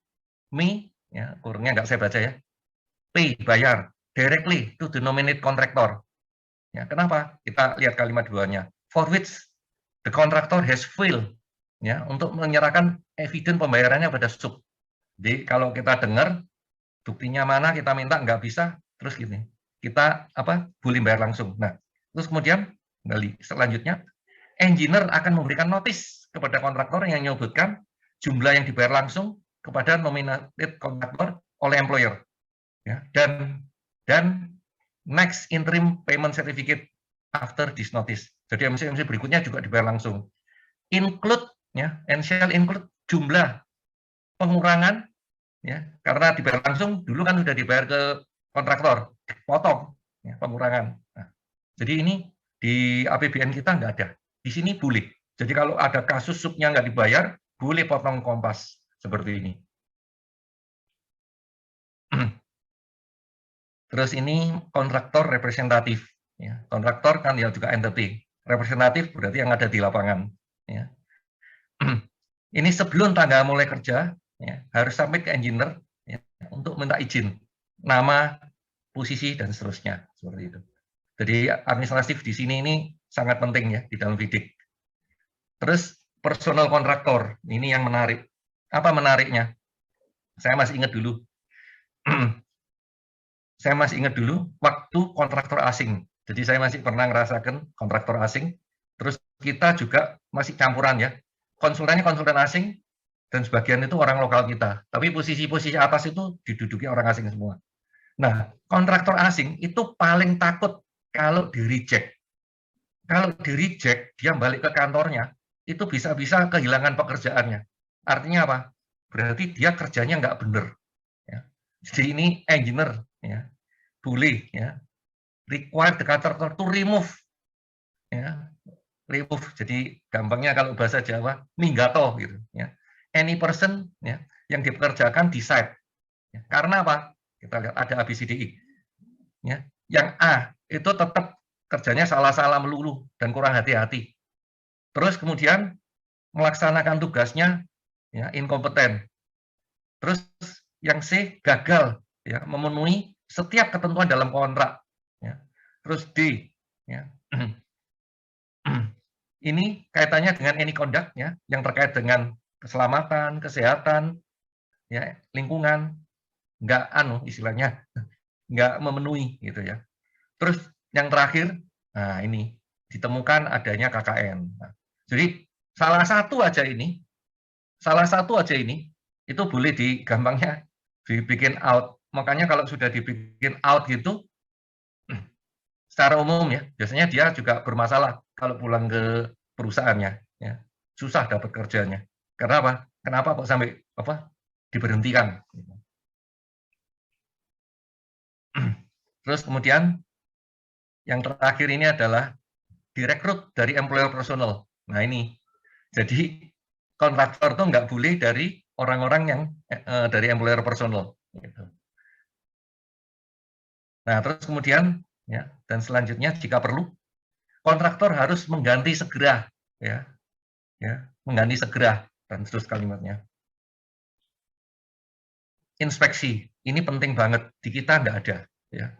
me, ya, kurungnya nggak saya baca ya, pay, bayar, directly to the nominate contractor. Ya, kenapa? Kita lihat kalimat duanya. For which the contractor has failed, ya, untuk menyerahkan evidence pembayarannya pada sub. Jadi kalau kita dengar buktinya mana, kita minta nggak bisa, terus gini, kita boleh bayar langsung. Nah, terus kemudian kembali selanjutnya, engineer akan memberikan notis kepada kontraktor yang menyebutkan jumlah yang dibayar langsung kepada nominated kontraktor oleh employer, ya, dan next interim payment certificate after this notice. Jadi MC berikutnya juga dibayar langsung. Include, ya, and shall include jumlah pengurangan, ya, karena dibayar langsung dulu kan sudah dibayar ke kontraktor, potong, ya, pengurangan. Nah, jadi ini di APBN kita nggak ada. Di sini boleh. Jadi kalau ada kasus subnya nggak dibayar, boleh potong kompas seperti ini. Terus ini kontraktor representatif. Ya, kontraktor kan ya juga entity. Representatif berarti yang ada di lapangan. Ya. Ini sebelum tanggal mulai kerja, ya, harus sampai ke engineer, ya, untuk minta izin, nama, posisi, dan seterusnya. Seperti itu. Jadi administratif di sini ini sangat penting ya di dalam FIDIK. Terus personal kontraktor, ini yang menarik. Apa menariknya? Saya masih ingat dulu. Waktu kontraktor asing. Jadi saya masih pernah ngerasakan kontraktor asing. Terus kita juga masih campuran ya. Konsultannya konsultan asing, dan sebagian itu orang lokal kita. Tapi posisi-posisi atas itu diduduki orang asing semua. Nah, kontraktor asing itu paling takut kalau di-reject. Kalau di-reject, dia balik ke kantornya, itu bisa-bisa kehilangan pekerjaannya. Artinya apa? Berarti dia kerjanya nggak benar. Ya. Jadi ini engineer, ya, boleh, ya, require the contractor to remove, ya, remove. Jadi gampangnya kalau bahasa Jawa, minggato gitu, ya. Any person, ya, yang dipekerjakan di site. Ya. Karena apa? Kita lihat ada ABCDI. Ya. Yang A itu tetap kerjanya salah-salah melulu dan kurang hati-hati. Terus kemudian melaksanakan tugasnya, ya, inkompeten. Terus yang C gagal, ya, memenuhi setiap ketentuan dalam kontrak. Ya. Terus D, ya. Ini kaitannya dengan any conduct, ya, yang terkait dengan keselamatan, kesehatan, ya, lingkungan, nggak istilahnya nggak memenuhi gitu ya. Terus yang terakhir, nah ini ditemukan adanya KKN. Nah, jadi salah satu aja ini itu boleh gampangnya dibikin out. Makanya kalau sudah dibikin out gitu, secara umum ya, biasanya dia juga bermasalah kalau pulang ke perusahaannya, ya, susah dapat kerjanya. Karena apa? Kenapa kok sampai diberhentikan? Terus kemudian yang terakhir ini adalah direkrut dari employer personal. Nah ini, jadi kontraktor itu nggak boleh dari orang-orang yang dari employer personal. Gitu. Nah terus kemudian, ya, dan selanjutnya jika perlu, kontraktor harus mengganti segera, ya, mengganti segera, dan terus kalimatnya. Inspeksi, ini penting banget, di kita nggak ada. Ya.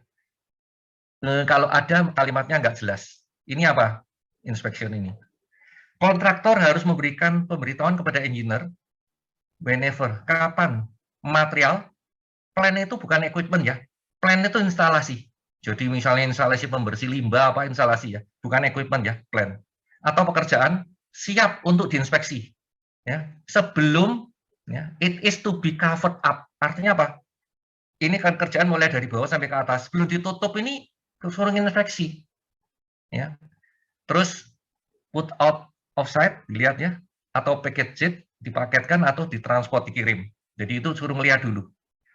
Kalau ada kalimatnya nggak jelas. Ini apa? Inspection ini. Kontraktor harus memberikan pemberitahuan kepada engineer whenever, kapan, material, plan itu bukan equipment ya, plan itu instalasi. Jadi misalnya instalasi pembersih limbah, apa instalasi ya, bukan equipment ya, plan. Atau pekerjaan siap untuk diinspeksi. Ya, sebelum, ya, it is to be covered up. Artinya apa? Ini kan kerjaan mulai dari bawah sampai ke atas. Belum ditutup ini suruh inspeksi. Ya. Terus put out of site, dilihat ya, atau package dipaketkan atau ditransport, dikirim. Jadi itu suruh melihat dulu.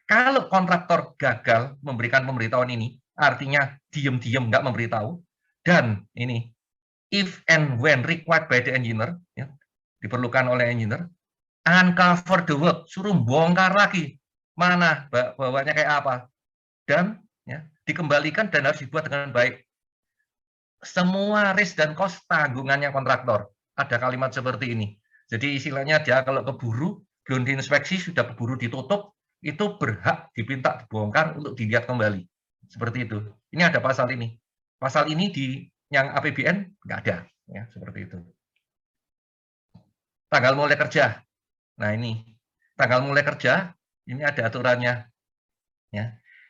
Kalau kontraktor gagal memberikan pemberitahuan ini, artinya diam-diam nggak memberitahu, dan ini if and when required by the engineer, ya, diperlukan oleh engineer, uncover the work, suruh bongkar lagi mana bawahnya kayak apa, dan ya, dikembalikan dan harus dibuat dengan baik. Semua risk dan cost tanggungannya kontraktor. Ada kalimat seperti ini. Jadi istilahnya dia kalau keburu, belum diinspeksi, sudah keburu ditutup, itu berhak dipinta dibongkar untuk dilihat kembali. Seperti itu. Ini ada pasal ini. Pasal ini di yang APBN nggak ada. Ya, seperti itu. Tanggal mulai kerja. Nah ini, tanggal mulai kerja, ini ada aturannya. Ya.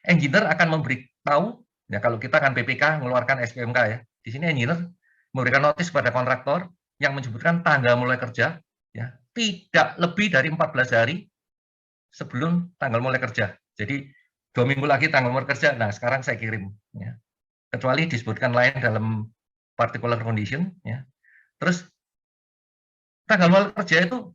Engineer akan memberitahu, ya kalau kita kan PPK mengeluarkan SPMK ya, di sini engineer memberikan notis pada kontraktor yang menyebutkan tanggal mulai kerja, ya tidak lebih dari 14 hari sebelum tanggal mulai kerja. Jadi 2 minggu lagi tanggal mulai kerja. Nah sekarang saya kirim, ya. Kecuali disebutkan lain dalam particular condition, ya. Terus tanggal mulai kerja itu,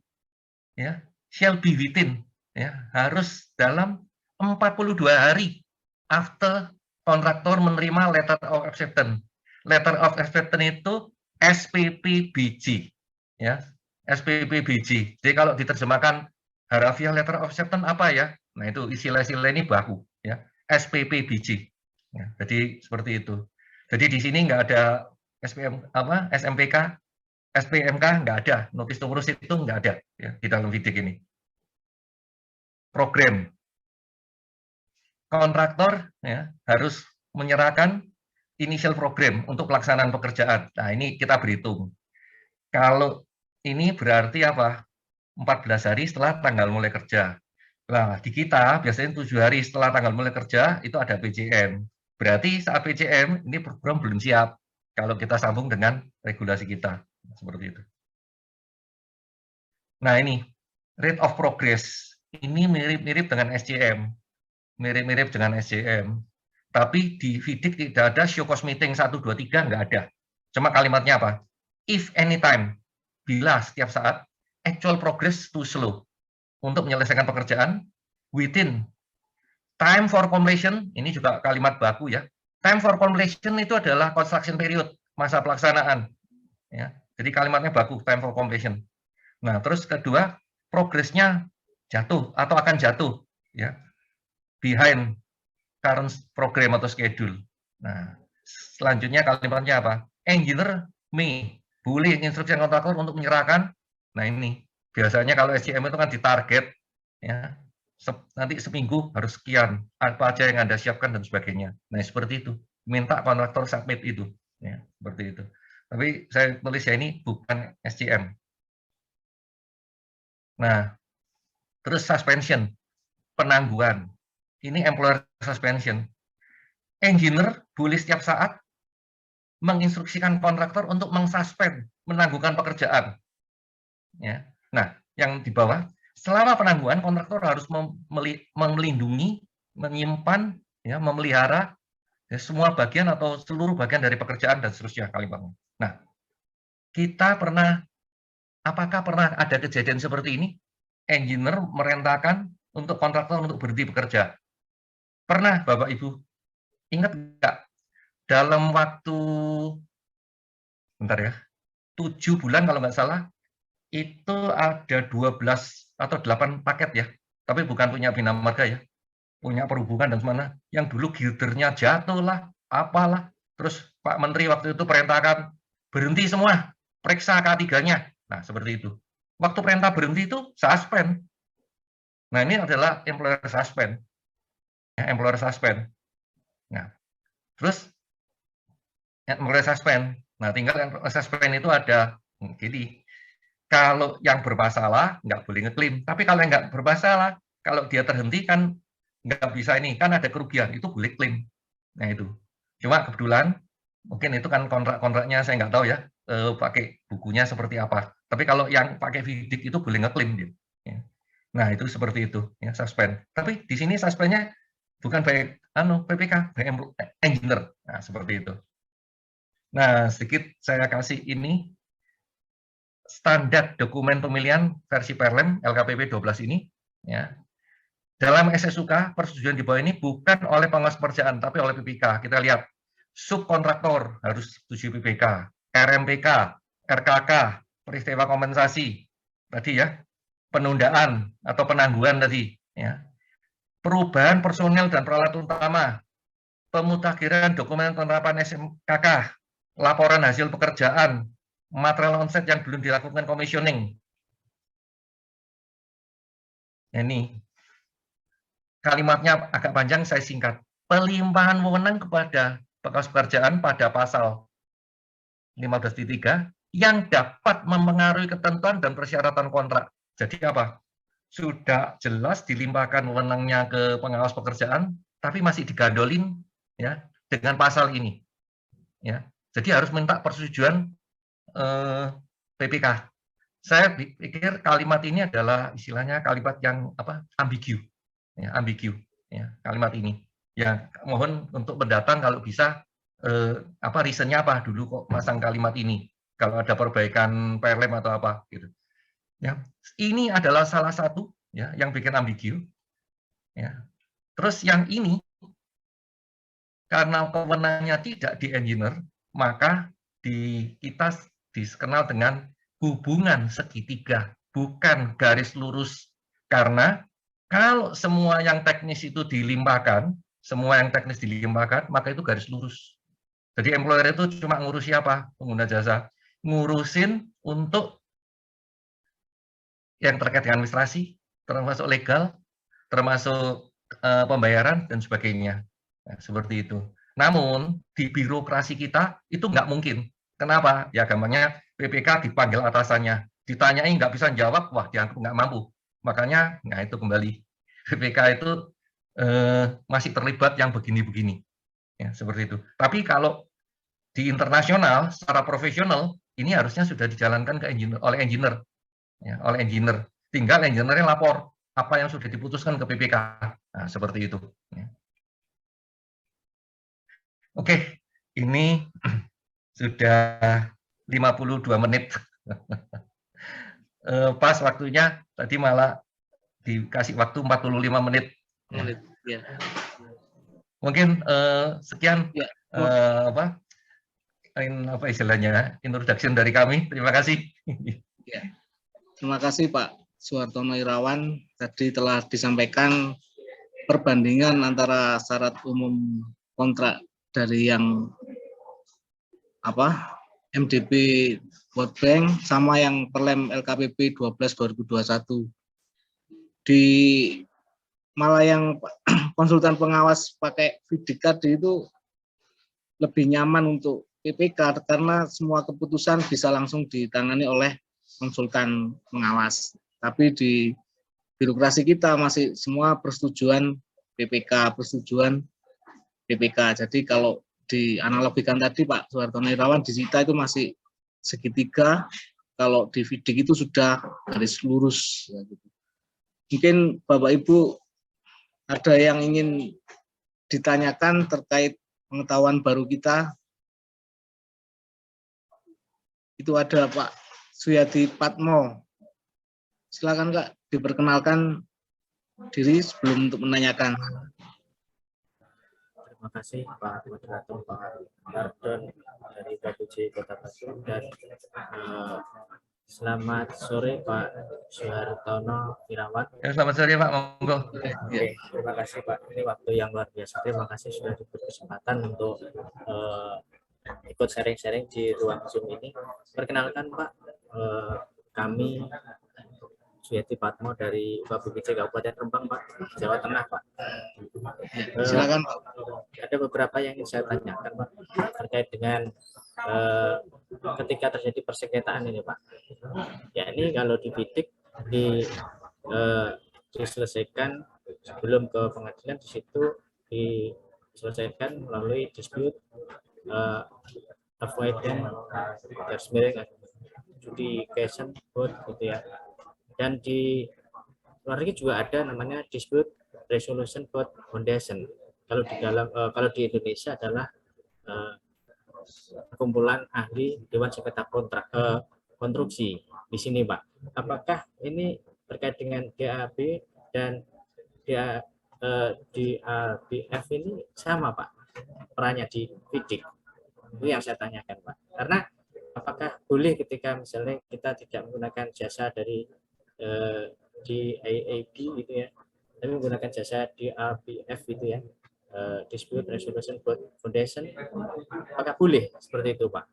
ya shall be within, ya harus dalam 42 hari after kontraktor menerima letter of acceptance. Letter of acceptance itu SPPBG, ya SPPBG. Jadi kalau diterjemahkan harafiah letter of acceptance apa ya? Nah itu istilah-istilah ini baku, ya SPPBG. Ya, jadi seperti itu. Jadi di sini nggak ada SMPK, SPMK nggak ada, notice to proceed itu nggak ada ya, di dalam FIDIK ini. Program kontraktor ya, harus menyerahkan initial program untuk pelaksanaan pekerjaan. Nah ini kita berhitung. Kalau ini berarti apa? 14 hari setelah tanggal mulai kerja. Nah di kita biasanya 7 hari setelah tanggal mulai kerja itu ada PJM. Berarti saat PJM ini program belum siap kalau kita sambung dengan regulasi kita. Seperti itu. Nah ini, rate of progress. Ini mirip-mirip dengan SCM. Mirip-mirip dengan SCM. Tapi di FIDIK tidak ada show cost meeting 1, 2, 3, nggak ada. Cuma kalimatnya apa? If anytime, bila setiap saat, actual progress too slow. Untuk menyelesaikan pekerjaan, within time for completion, ini juga kalimat baku ya. Time for completion itu adalah construction period, masa pelaksanaan. Ya, jadi kalimatnya baku, time for completion. Nah, terus kedua, progresnya jatuh atau akan jatuh, ya, behind current program atau schedule. Nah, selanjutnya kalimatnya apa? Engineer may boleh instruksi kontraktor untuk menyerahkan. Nah ini biasanya kalau SCM itu kan ditarget, ya, nanti seminggu harus sekian, apa aja yang Anda siapkan dan sebagainya. Nah seperti itu, minta kontraktor submit itu, ya, seperti itu. Tapi saya tulis ya ini bukan SCM. Nah, terus suspension, penangguhan. Ini employer suspension. Engineer boleh setiap saat menginstruksikan kontraktor untuk mengsuspend, menangguhkan pekerjaan. Ya. Nah, yang di bawah, selama penangguhan kontraktor harus melindungi, menyimpan, ya, memelihara ya, semua bagian atau seluruh bagian dari pekerjaan dan seterusnya kalimatnya. Nah, kita apakah pernah ada kejadian seperti ini? Engineer merintahkan untuk kontraktor untuk berhenti bekerja. Pernah, Bapak Ibu? Ingat nggak? Dalam waktu, bentar ya, 7 bulan kalau nggak salah, itu ada 12 atau 8 paket ya, tapi bukan punya Bina Marga ya, punya perhubungan dan semana, yang dulu girdernya jatuh lah, apalah, terus Pak Menteri waktu itu perintahkan, berhenti semua, periksa K3-nya. Nah, seperti itu. Waktu perintah berhenti itu, suspend. Nah, ini adalah employer suspend. Ya, employer suspend. Nah, terus employer suspend. Nah, tinggal suspend itu ada, jadi kalau yang bermasalah nggak boleh ngeklaim, tapi kalau yang nggak bermasalah, kalau dia terhenti kan nggak bisa ini, kan ada kerugian, itu boleh klaim. Nah itu. Cuma kebetulan, mungkin itu kan kontrak-kontraknya saya nggak tahu ya, pakai bukunya seperti apa. Tapi kalau yang pakai FIDIK itu boleh ngeklaim dia. Ya. Nah itu seperti itu, ya suspend. Tapi di sini suspendnya bukan baik PPK, baik engineer. Nah seperti itu. Nah sedikit saya kasih ini standar dokumen pemilihan versi Perlem LKPP 12 ini, ya. Dalam SSUK, persetujuan di bawah ini bukan oleh pengawas pekerjaan, tapi oleh PPK. Kita lihat, subkontraktor harus setuju PPK, RMPK, RKK, peristiwa kompensasi, tadi ya, penundaan atau penangguhan tadi, ya. Perubahan personel dan peralatan utama, pemutakhiran dokumen penerapan SMKK, laporan hasil pekerjaan, material onset yang belum dilakukan commissioning. Ini kalimatnya agak panjang, saya singkat. Pelimpahan wewenang kepada bekas pekerjaan pada pasal 15.3 yang dapat mempengaruhi ketentuan dan persyaratan kontrak. Jadi apa? Sudah jelas dilimpahkan wewenangnya ke pengawas pekerjaan, tapi masih digandolin ya dengan pasal ini. Ya, jadi harus minta persetujuan PPK. Saya pikir kalimat ini adalah istilahnya kalimat yang ambigu, ya, ambigu, ya, kalimat ini. Ya, mohon untuk pendatang kalau bisa reasonnya apa dulu kok pasang kalimat ini. Kalau ada perbaikan PLM atau apa gitu. Ya, ini adalah salah satu ya yang bikin ambigu. Ya. Terus yang ini karena kewenangannya tidak di engineer, maka kita dikenal dengan hubungan segitiga, bukan garis lurus. Karena kalau semua yang teknis itu dilimpahkan, maka itu garis lurus. Jadi employer itu cuma ngurus siapa? Pengguna jasa. Ngurusin untuk yang terkait dengan administrasi, termasuk legal, termasuk pembayaran, dan sebagainya. Nah, seperti itu. Namun, di birokrasi kita itu nggak mungkin. Kenapa? Ya gampangnya PPK dipanggil atasannya, ditanyain nggak bisa jawab, wah dianggap nggak mampu. Makanya, nah itu kembali. PPK itu masih terlibat yang begini-begini. Ya, seperti itu. Tapi kalau di internasional, secara profesional, ini harusnya sudah dijalankan oleh engineer. Ya, oleh engineer. Tinggal engineer-nya lapor apa yang sudah diputuskan ke PPK. Nah, seperti itu. Ya. Oke, ini sudah 52 menit. Pas waktunya, tadi malah dikasih waktu 45 menit. Ya. Mungkin sekian ya. Apa istilahnya, introduction dari kami. Terima kasih. Ya. Terima kasih Pak Suhartono Irawan. Tadi telah disampaikan perbandingan antara syarat umum kontrak dari yang MDP World Bank sama yang Perlem LKPP 12/2021. Malah yang konsultan pengawas pakai VDK itu lebih nyaman untuk PPK karena semua keputusan bisa langsung ditangani oleh konsultan pengawas. Tapi di birokrasi kita masih semua persetujuan PPK, persetujuan PPK. Jadi kalau dianalogikan tadi Pak Suhartono Irawan, di Sita itu masih segitiga, kalau di FIDIK itu sudah garis lurus. Mungkin Bapak Ibu ada yang ingin ditanyakan terkait pengetahuan baru kita. Itu ada Pak Suyadi Patmo. Silakan Kak, diperkenalkan diri sebelum untuk menanyakan. Terima kasih Pak Moderator, Pak Gardon dari KPJ Kota Bandung, dan selamat sore Pak Suhartono Irawan. Ya, selamat sore Pak, monggo. Oke, terima kasih Pak. Ini waktu yang luar biasa. Terima kasih sudah diberi kesempatan untuk ikut sharing-sharing di ruang Zoom ini. Perkenalkan Pak, kami Suyadi Patmo dari BPJS Kabupaten Rembang, Pak, Jawa Tengah, Pak. Silakan Pak. Ada beberapa yang ingin saya tanyakan, Pak, terkait dengan ketika terjadi persengketaan ini, Pak. Ya, ini kalau di bidik diselesaikan sebelum ke pengadilan, di situ diselesaikan melalui dispute avoidance adjudication board, gitu ya. Dan di luar negeri juga ada namanya dispute resolution board foundation. Kalau di Indonesia adalah kumpulan ahli Dewan Sengketa Konstruksi di sini, Pak. Apakah ini terkait dengan DAB dan DABF ini sama, Pak, perannya di FIDIK? Itu yang saya tanyakan, Pak. Karena apakah boleh ketika misalnya kita tidak menggunakan jasa dari di AAB gitu ya, tapi menggunakan jasa DRBF gitu ya, Dispute Resolution Foundation, apakah boleh seperti itu Pak?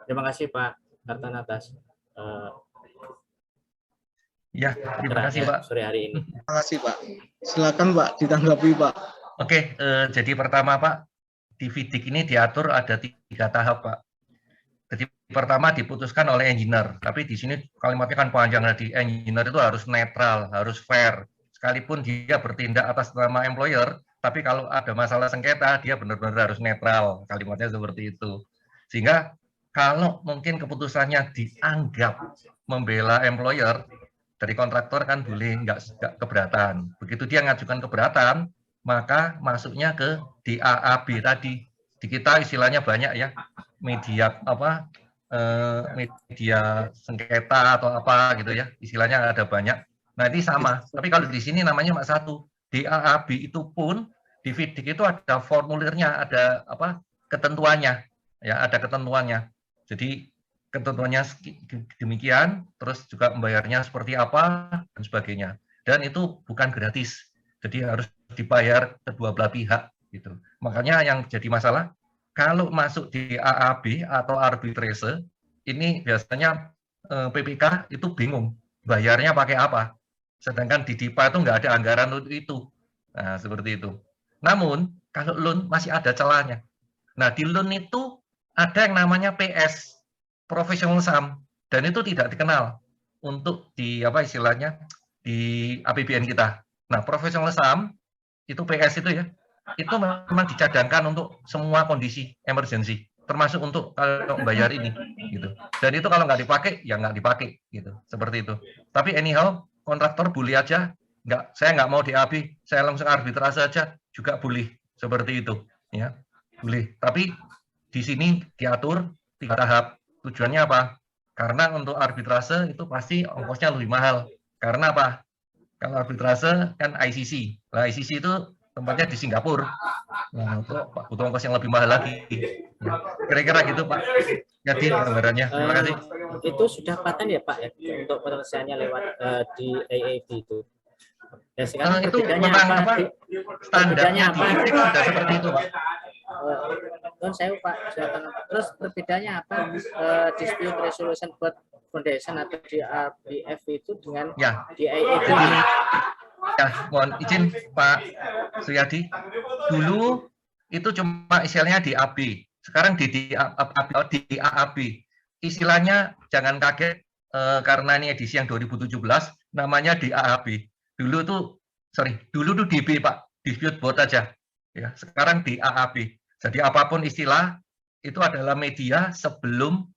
Terima kasih Pak Tartan atas Ya, terima kasih Pak. sore hari ini. Terima kasih Pak. Silakan Pak ditanggapi Pak. Oke, jadi pertama Pak, di FIDIK ini diatur ada 3 tahap Pak. Jadi pertama diputuskan oleh engineer, tapi di sini kalimatnya kan panjang tadi. Engineer itu harus netral, harus fair. Sekalipun dia bertindak atas nama employer, tapi kalau ada masalah sengketa, dia benar-benar harus netral. Kalimatnya seperti itu. Sehingga kalau mungkin keputusannya dianggap membela employer, dari kontraktor kan boleh nggak keberatan. Begitu dia ngajukan keberatan, maka masuknya ke DAAB tadi. Di kita istilahnya banyak ya, media apa, media sengketa atau apa gitu ya, istilahnya ada banyak. Nah ini sama, tapi kalau di sini namanya cuma satu. DAAB itu pun di FIDIK itu ada formulirnya, ada apa ketentuannya, ya ada ketentuannya. Jadi ketentuannya demikian, terus juga membayarnya seperti apa dan sebagainya. Dan itu bukan gratis, jadi harus dibayar kedua belah pihak gitu. Makanya yang jadi masalah kalau masuk di AAB atau arbitrase ini biasanya PPK itu bingung bayarnya pakai apa, sedangkan di DIPA itu nggak ada anggaran untuk itu. Nah seperti itu. Namun kalau loan masih ada celahnya. Nah di loan itu ada yang namanya PS, professional sum, dan itu tidak dikenal untuk di apa istilahnya di APBN kita. Nah professional sum itu PS itu ya, itu memang dicadangkan untuk semua kondisi emergency, termasuk untuk kalau membayar ini gitu. Dan itu kalau nggak dipakai ya nggak dipakai gitu, seperti itu. Tapi anyhow kontraktor boleh aja, saya nggak mau DAB, saya langsung arbitrase aja juga boleh, seperti itu ya, boleh. Tapi di sini diatur 3 tahap. Tujuannya apa? Karena untuk arbitrase itu pasti ongkosnya lebih mahal. Karena apa? Kalau arbitrase kan ICC. Nah, ICC itu tempatnya di Singapura. Nah, itu butuh ongkos yang lebih mahal lagi. Kira-kira gitu, Pak. Jadi gambarannya. Terima kasih. Itu sudah paten ya, Pak, ya, untuk penyelesaiannya lewat di AAB itu. Dan sekarang itu memang apa? Standarnya apa? Sudah seperti itu, Pak. Saya Pak, terus perbedaannya apa Dispute Resolution Foundation atau DRBF itu dengan ya, DAAB? Ya, mohon izin Pak Suyadi. Dulu itu cuma istilahnya DAB, sekarang di AAB. Istilahnya jangan kaget karena ini edisi yang 2017 namanya DAAB. Dulu tuh DB Pak, dispute board aja. Ya, sekarang DAAB. Jadi apapun istilah itu adalah media sebelum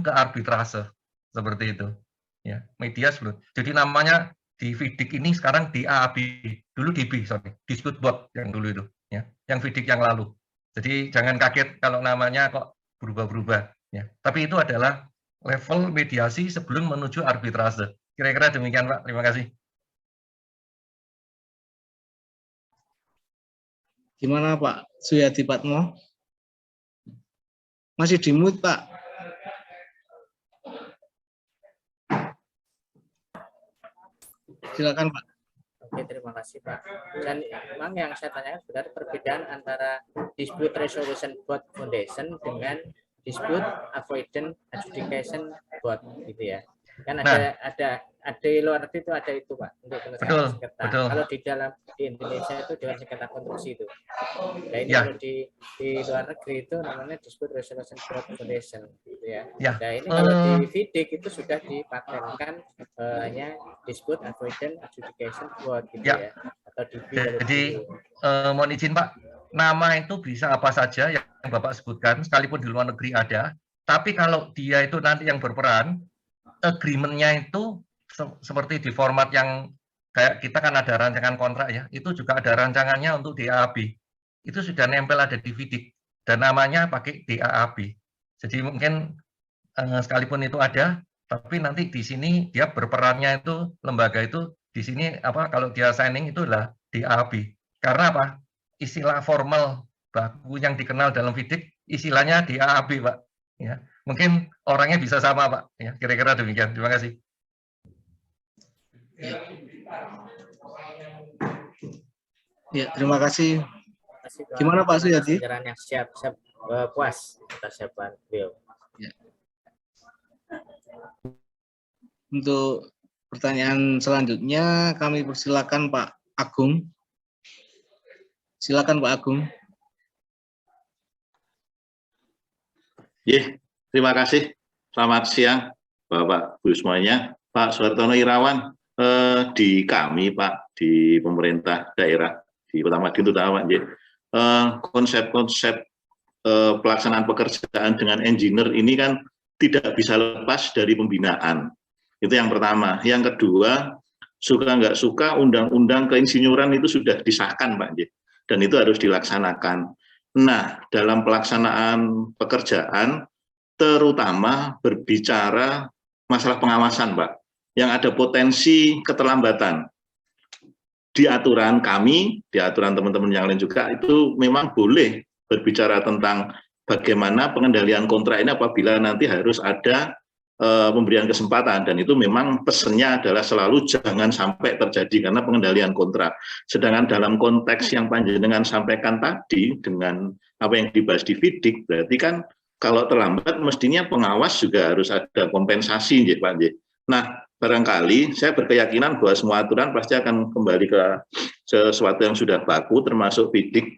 ke arbitrase, seperti itu. Ya, media sebelum. Jadi namanya di FIDIK ini sekarang DAAB, dulu DB, dispute board yang dulu itu, ya, yang FIDIK yang lalu. Jadi jangan kaget kalau namanya kok berubah-berubah. Ya, tapi itu adalah level mediasi sebelum menuju arbitrase. Kira-kira demikian Pak. Terima kasih. Gimana Pak Suyadi Patmo? Masih di mute Pak. Silakan Pak. Oke, terima kasih Pak. Dan memang yang saya tanyakan sebenarnya perbedaan antara Dispute Resolution Board Foundation dengan Dispute Avoidance Adjudication Board gitu ya. Kan ada di luar negeri itu ada itu Pak untuk penyelesaian sengketa. Kalau di Indonesia itu dengan sengketa konstruksi itu. Nah ini kalau di luar negeri itu namanya Dispute Resolution Board Foundation gitu ya. Nah ini kalau di FIDIK itu sudah dipatenkan hanya Dispute Avoidance Adjudication Board gitu ya. Atau DB. Jadi mohon izin Pak, nama itu bisa apa saja yang Bapak sebutkan, sekalipun di luar negeri ada. Tapi kalau dia itu nanti yang berperan, agreement-nya itu seperti di format yang kayak kita kan ada rancangan kontrak ya, itu juga ada rancangannya untuk DAAB. Itu sudah nempel ada di FIDIK dan namanya pakai DAAB. Jadi mungkin sekalipun itu ada, tapi nanti di sini dia berperannya itu lembaga itu di sini apa kalau dia signing itu adalah DAAB. Karena apa? Istilah formal baku yang dikenal dalam FIDIK istilahnya DAAB, Pak. Ya, mungkin orangnya bisa sama Pak. Ya, kira-kira demikian. Terima kasih. Ya. Ya, terima kasih. Gimana Pak Suyadi? Pencerahannya siap puas atas siapan beliau. Ya. Untuk pertanyaan selanjutnya kami persilakan Pak Agung. Silakan Pak Agung. Terima kasih. Selamat siang Bapak Bu semuanya. Pak Suhartono Irawan, di kami Pak, di pemerintah daerah di Kota Madiun terutama konsep-konsep pelaksanaan pekerjaan dengan engineer ini kan tidak bisa lepas dari pembinaan. Itu yang pertama. Yang kedua, suka nggak suka undang-undang keinsinyuran itu sudah disahkan Pak, dan itu harus dilaksanakan. Nah, dalam pelaksanaan pekerjaan, terutama berbicara masalah pengawasan Pak, yang ada potensi keterlambatan. Di aturan kami, di aturan teman-teman yang lain juga, itu memang boleh berbicara tentang bagaimana pengendalian kontrak ini apabila nanti harus ada pemberian kesempatan, dan itu memang pesannya adalah selalu jangan sampai terjadi karena pengendalian kontrak. Sedangkan dalam konteks yang panjenengan sampaikan tadi dengan apa yang dibahas di FIDIK, berarti kan kalau terlambat mestinya pengawas juga harus ada kompensasi Pak. Nah, barangkali saya berkeyakinan bahwa semua aturan pasti akan kembali ke sesuatu yang sudah baku termasuk FIDIK.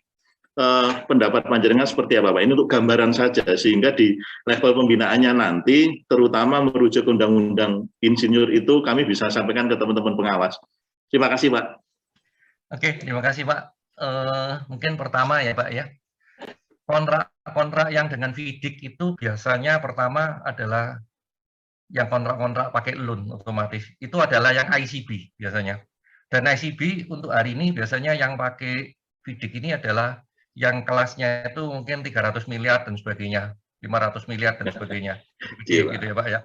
Pendapat panjenengan seperti apa Pak? Ini untuk gambaran saja, sehingga di level pembinaannya nanti, terutama merujuk undang-undang insinyur itu, kami bisa sampaikan ke teman-teman pengawas. Terima kasih Pak. Oke, terima kasih Pak. Mungkin pertama ya Pak ya, kontrak yang dengan FIDIK itu biasanya pertama adalah yang kontrak-kontrak pakai loan otomatis. Itu adalah yang ICB biasanya. Dan ICB untuk hari ini biasanya yang pakai FIDIK ini adalah yang kelasnya itu mungkin 300 miliar dan sebagainya, 500 miliar dan sebagainya. Gitu ya Pak ya.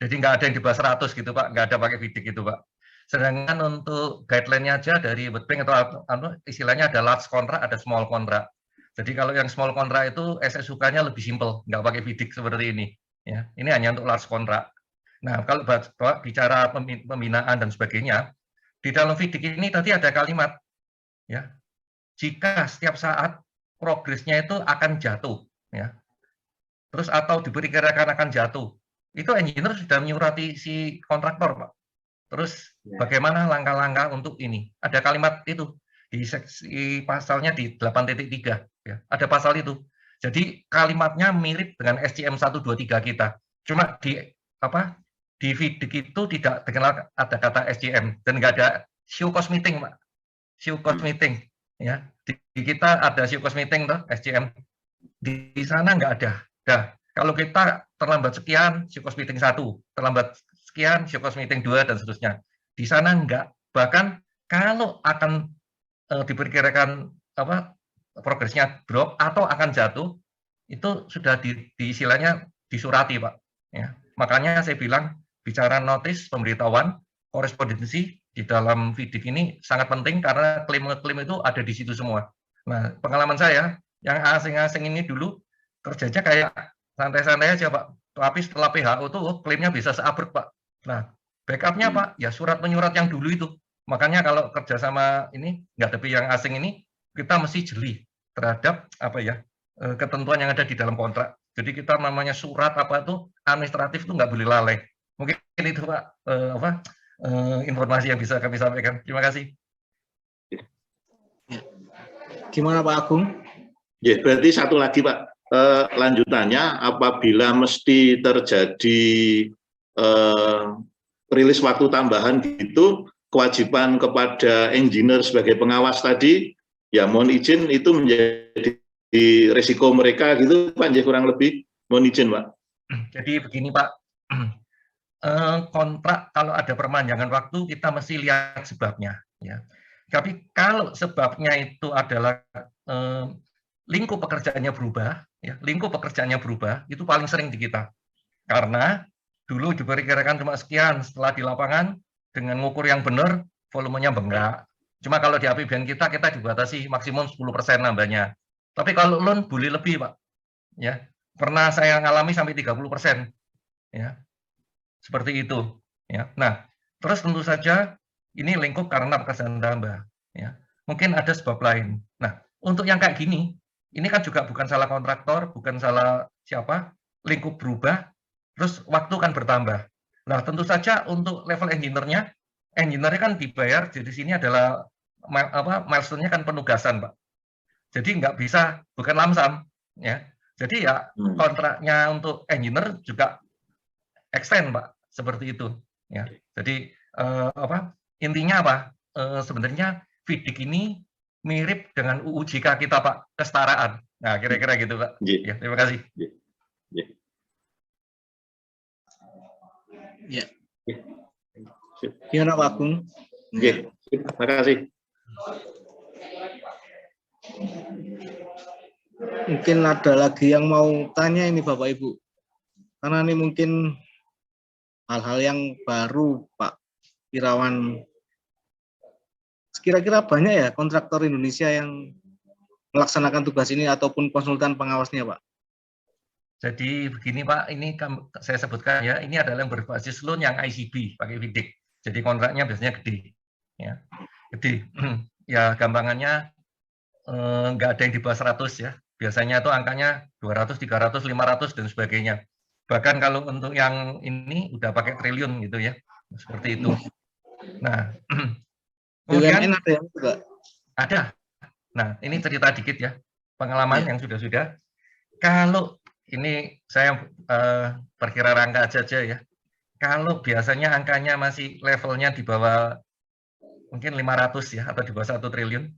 Jadi nggak ada yang di bawah 100 gitu Pak, nggak ada pakai FIDIK gitu Pak. Sedangkan untuk guideline-nya aja dari World Bank atau istilahnya ada large contract, ada small contract. Jadi kalau yang small contract itu SSUK-nya lebih simple, nggak pakai FIDIK seperti ini. Ya, ini hanya untuk large contract. Nah, kalau bicara pembinaan dan sebagainya, di dalam FIDIK ini tadi ada kalimat, ya, jika setiap saat progresnya itu akan jatuh, ya, terus atau diperkirakan akan jatuh, itu engineer sudah menyurati si kontraktor, Pak. Terus bagaimana langkah-langkah untuk ini? Ada kalimat itu di seksi pasalnya di 8.3, ya, ada pasal itu. Jadi kalimatnya mirip dengan SCM 123 kita. Cuma di FIDIK itu tidak dikenal ada kata SCM dan nggak ada show cost meeting, Pak. Show cost meeting, ya. Di kita ada show cost meeting tuh SCM. Di sana nggak ada. Nah, kalau kita terlambat sekian, show cost meeting 1, terlambat sekian, show cost meeting 2 dan seterusnya. Di sana enggak. Bahkan kalau akan diperkirakan progresnya drop atau akan jatuh, itu sudah di istilahnya disurati Pak. Ya. Makanya saya bilang bicara notis pemberitahuan korespondensi di dalam FIDIK ini sangat penting karena klaim-klaim itu ada di situ semua. Nah, pengalaman saya yang asing-asing ini dulu kerjanya kayak santai-santai aja Pak. Tapi setelah PHO tuh klaimnya bisa seabrek Pak. Nah, backupnya Pak, ya surat menyurat yang dulu itu. Makanya kalau kerjasama ini nggak tapi yang asing ini kita mesti jeli terhadap ketentuan yang ada di dalam kontrak. Jadi kita namanya surat administratif itu nggak boleh lalai. Mungkin itu Pak informasi yang bisa kami sampaikan. Terima kasih. Gimana Pak Agung? Ya, berarti satu lagi Pak, lanjutannya apabila mesti terjadi rilis waktu tambahan gitu, kewajiban kepada engineer sebagai pengawas tadi, ya mohon izin itu menjadi resiko mereka gitu Pak, kurang lebih mohon izin Pak. Jadi begini Pak, kontrak kalau ada perpanjangan waktu kita mesti lihat sebabnya, ya. Tapi kalau sebabnya itu adalah lingkup pekerjaannya berubah, ya, lingkup pekerjaannya berubah, itu paling sering di kita. Karena dulu diperkirakan cuma sekian, setelah di lapangan dengan ngukur yang benar, volumenya bengkak. Cuma kalau di APBN kita dibatasi maksimum 10% nambahnya. Tapi kalau loan boleh lebih, Pak. Ya, pernah saya ngalami sampai 30%. Ya. Seperti itu, ya. Nah, terus tentu saja ini lingkup karena pekerjaan tambah. Ya. Mungkin ada sebab lain. Nah, untuk yang kayak gini, ini kan juga bukan salah kontraktor, bukan salah siapa, lingkup berubah, terus waktu kan bertambah. Nah, tentu saja untuk level engineer-nya kan dibayar, jadi sini adalah milestone-nya kan penugasan, Pak. Jadi nggak bisa, bukan lamsam. Ya. Jadi ya kontraknya untuk engineer juga extend, Pak, seperti itu. Ya. Jadi intinya apa? Sebenarnya FIDIK ini mirip dengan UU-JK kita, Pak, kesetaraan. Nah, kira-kira gitu, Pak. Ya, terima kasih. Ya. Gimana Pak Agung? Terima kasih. Mungkin ada lagi yang mau tanya ini Bapak Ibu. Karena ini mungkin hal-hal yang baru Pak Irawan. Kira-kira banyak ya kontraktor Indonesia yang melaksanakan tugas ini ataupun konsultan pengawasnya, Pak? Jadi begini Pak, ini saya sebutkan ya, ini adalah yang berbasis loan yang ICB pakai FIDIK. Jadi kontraknya biasanya gede, ya, gede. Ya gampangannya nggak ada yang di bawah 100 ya. Biasanya itu angkanya 200, 300, 500 dan sebagainya. Bahkan kalau untuk yang ini udah pakai triliun gitu ya, seperti itu. Nah, kemudian ada yang juga? Ada. Nah, ini cerita dikit ya, pengalaman yang sudah-sudah. Kalau ini saya perkira angka aja ya. Kalau biasanya angkanya masih levelnya di bawah mungkin 500 ya, atau di bawah 1 triliun,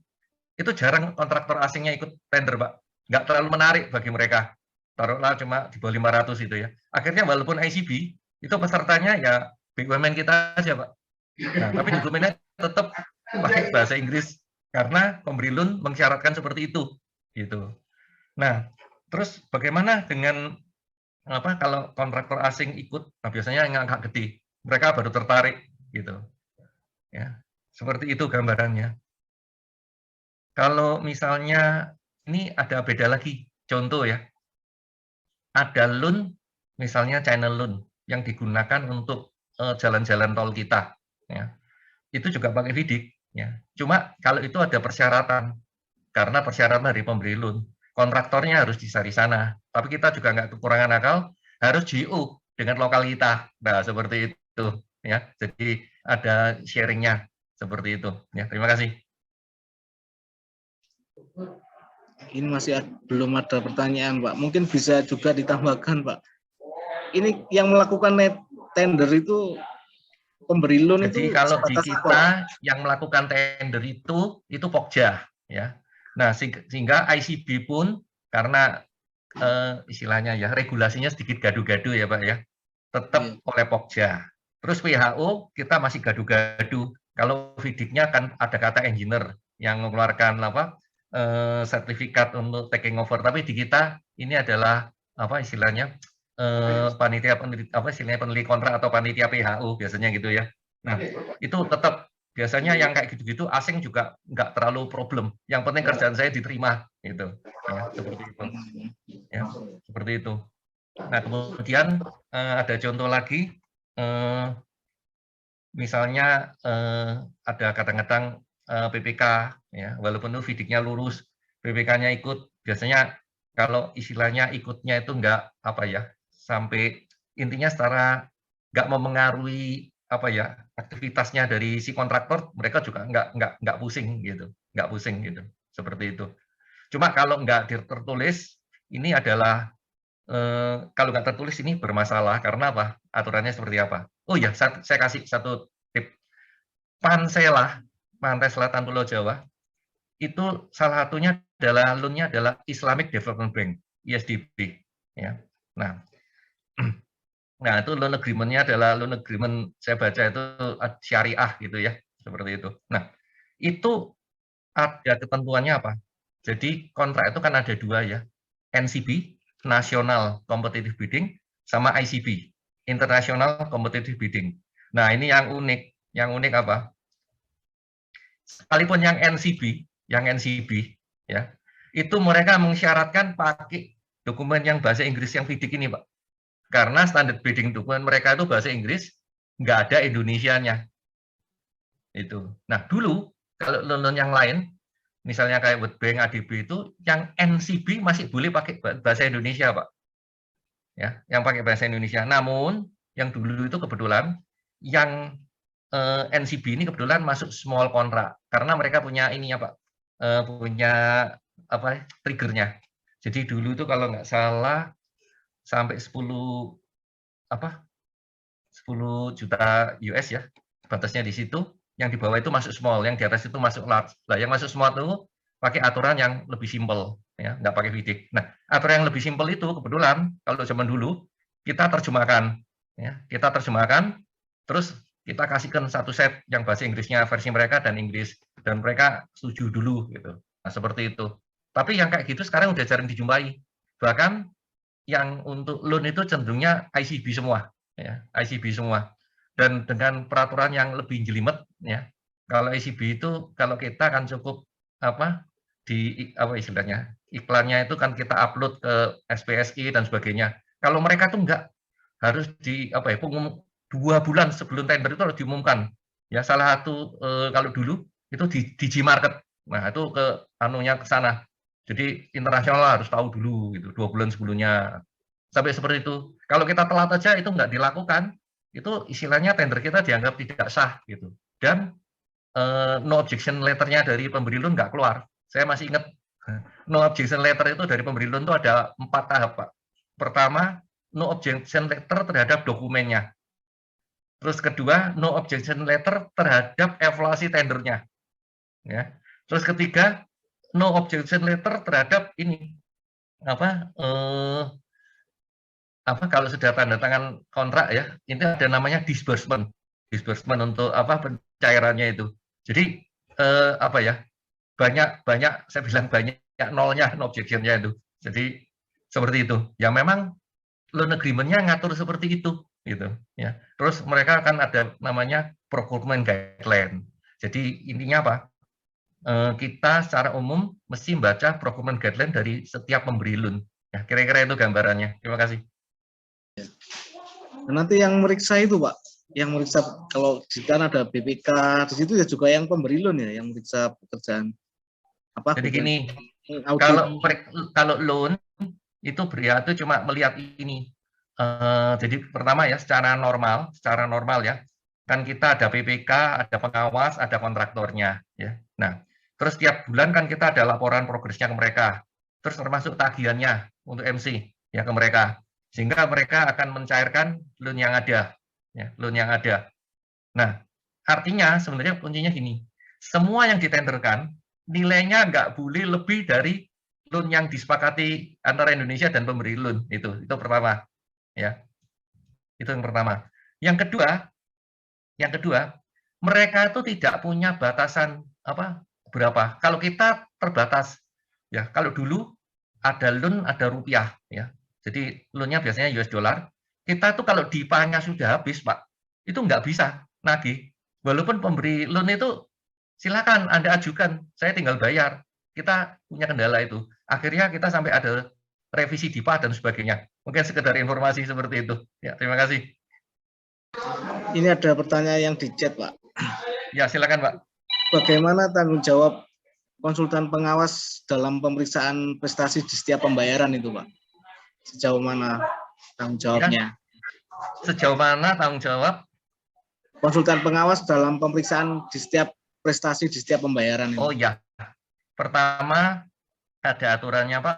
itu jarang kontraktor asingnya ikut tender, Pak. Nggak terlalu menarik bagi mereka. Taruhlah cuma di bawah 500 itu ya. Akhirnya walaupun ICB, itu pesertanya ya BUMN kita aja, Pak. Nah, tapi dokumennya tetap pakai bahasa Inggris karena pemberi loan mensyaratkan seperti itu, gitu. Nah, terus bagaimana dengan kalau kontraktor asing ikut? Nah, biasanya yang agak gede, mereka baru tertarik, gitu. Ya, seperti itu gambarannya. Kalau misalnya ini ada beda lagi, contoh ya, ada loan, misalnya channel loan yang digunakan untuk jalan-jalan tol kita, ya. Itu juga pakai FIDIK, ya. Cuma kalau itu ada persyaratan, karena persyaratan dari pemberi loan, kontraktornya harus di sana. Tapi kita juga nggak kekurangan akal, harus GO dengan lokal kita. Nah, seperti itu, ya. Jadi ada sharingnya seperti itu. Ya, terima kasih. Ini masih belum ada pertanyaan, Pak. Mungkin bisa juga ditambahkan, Pak. Ini yang melakukan tender itu pemberi loan. Jadi itu kalau di kita yang melakukan tender itu Pokja, ya. Nah, sehingga ICB pun karena istilahnya ya regulasinya sedikit gaduh-gaduh ya Pak ya, tetap oleh Pokja. Terus WHO kita masih gaduh-gaduh. Kalau FIDIK-nya kan ada kata engineer yang mengeluarkan sertifikat untuk taking over. Tapi di kita ini adalah istilahnya panitia peneliti kontrak atau panitia PHU biasanya gitu ya. Nah, itu tetap biasanya yang kayak gitu-gitu asing juga nggak terlalu problem. Yang penting kerjaan saya diterima gitu. Ya, seperti itu. Ya, seperti itu. Nah, kemudian ada contoh lagi, misalnya ada kadang-kadang PPK, ya, walaupun itu FIDIK-nya lurus, PPK-nya ikut, biasanya kalau istilahnya ikutnya itu nggak sampai intinya secara nggak memengaruhi aktivitasnya dari si kontraktor, mereka juga nggak pusing gitu, seperti itu. Cuma kalau nggak tertulis, ini adalah kalau nggak tertulis ini bermasalah karena apa? Aturannya seperti apa? Oh ya, saya kasih satu tip. Pansela, Pantai Selatan Pulau Jawa, itu salah satunya adalah loan-nya adalah Islamic Development Bank, ISDB. Ya. Nah, itu loan agreement-nya adalah loan agreement, saya baca itu syariah gitu ya, seperti itu. Nah, itu ada ketentuannya apa? Jadi kontrak itu kan ada dua ya, NCB, National Competitive Bidding, sama ICB, International Competitive Bidding. Nah, ini yang unik. Yang unik apa? Sekalipun yang NCB ya, itu mereka mensyaratkan pakai dokumen yang bahasa Inggris yang FIDIK ini, Pak. Karena standar bidding dokumen mereka itu bahasa Inggris, nggak ada Indonesianya. Itu. Nah, dulu kalau loan yang lain, misalnya kayak World Bank, ADB itu, yang NCB masih boleh pakai bahasa Indonesia, Pak. Ya, yang pakai bahasa Indonesia. Namun, yang dulu itu kebetulan, yang NCB ini kebetulan masuk small contract, karena mereka punya ini ya, Pak, punya apa triggernya. Jadi dulu itu kalau nggak salah sampai 10 juta US ya, batasnya di situ. Yang di bawah itu masuk small, yang di atas itu masuk large. Nah, yang masuk small itu pakai aturan yang lebih simpel, ya, nggak pakai FIDIC. Nah, aturan yang lebih simpel itu kebetulan kalau zaman dulu kita terjemahkan, ya, terus kita kasihkan satu set yang bahasa Inggrisnya versi mereka dan Inggris, dan mereka setuju dulu gitu. Nah, seperti itu. Tapi yang kayak gitu sekarang udah jarang dijumpai. Bahkan yang untuk loan itu cenderungnya ICB semua, ya, ICB semua. Dan dengan peraturan yang lebih jelimet, ya. Kalau ICB itu kalau kita kan cukup istilahnya iklannya itu kan kita upload ke SPSI dan sebagainya. Kalau mereka tuh enggak, harus 2 bulan sebelum tender itu harus diumumkan. Ya, salah satu kalau dulu itu di Gmarket. Nah, itu ke ke sana. Jadi internasional harus tahu dulu gitu 2 bulan sebelumnya. Sampai seperti itu. Kalau kita telat aja itu nggak dilakukan, itu istilahnya tender kita dianggap tidak sah gitu. Dan no objection letter-nya dari pemberi loan nggak keluar. Saya masih ingat no objection letter itu dari pemberi loan itu ada 4 tahap, Pak. Pertama, no objection letter terhadap dokumennya. Terus kedua, no objection letter terhadap evaluasi tendernya. Ya. Terus ketiga, no objection letter terhadap ini kalau sudah tanda tangan kontrak ya, ini ada namanya disbursement untuk pencairannya itu. Jadi banyak saya bilang banyak nolnya, no objection-nya itu. Jadi seperti itu. Ya memang loan agreement-nya ngatur seperti itu gitu ya. Terus mereka akan ada namanya procurement guideline. Jadi intinya apa? Kita secara umum mesti membaca procurement guideline dari setiap pemberi loan. Ya, kira-kira itu gambarannya. Terima kasih. Dan nanti yang meriksa itu, Pak, yang meriksa kalau jika ada BPK di situ ya juga yang pemberi loan ya, yang meriksa pekerjaan. Jadi gini, audit. kalau loan itu BRIA itu cuma melihat ini. Jadi pertama ya secara normal ya, kan kita ada PPK, ada pengawas, ada kontraktornya ya. Nah, terus tiap bulan kan kita ada laporan progresnya ke mereka, terus termasuk tagihannya untuk MC ya ke mereka, sehingga mereka akan mencairkan loan yang ada ya, loan yang ada. Nah, artinya sebenarnya kuncinya gini, semua yang ditenderkan nilainya nggak boleh lebih dari loan yang disepakati antara Indonesia dan pemberi loan. Itu pertama ya, itu yang pertama. Yang kedua mereka itu tidak punya batasan berapa. Kalau kita terbatas ya, kalau dulu ada loan ada rupiah ya, jadi loannya biasanya US dollar. Kita tuh kalau DIPA-nya sudah habis, Pak, itu nggak bisa nagih. Walaupun pemberi loan itu silakan Anda ajukan, saya tinggal bayar. Kita punya kendala itu. Akhirnya kita sampai ada revisi DIPA dan sebagainya. Mungkin sekedar informasi seperti itu. Ya, terima kasih. Ini ada pertanyaan yang di chat, Pak. Ya, silakan, Pak. Bagaimana tanggung jawab konsultan pengawas dalam pemeriksaan prestasi di setiap pembayaran itu, Pak? Sejauh mana tanggung jawabnya? Ya, sejauh mana tanggung jawab? Konsultan pengawas dalam pemeriksaan di setiap prestasi di setiap pembayaran itu. Oh ya, pertama ada aturannya, Pak.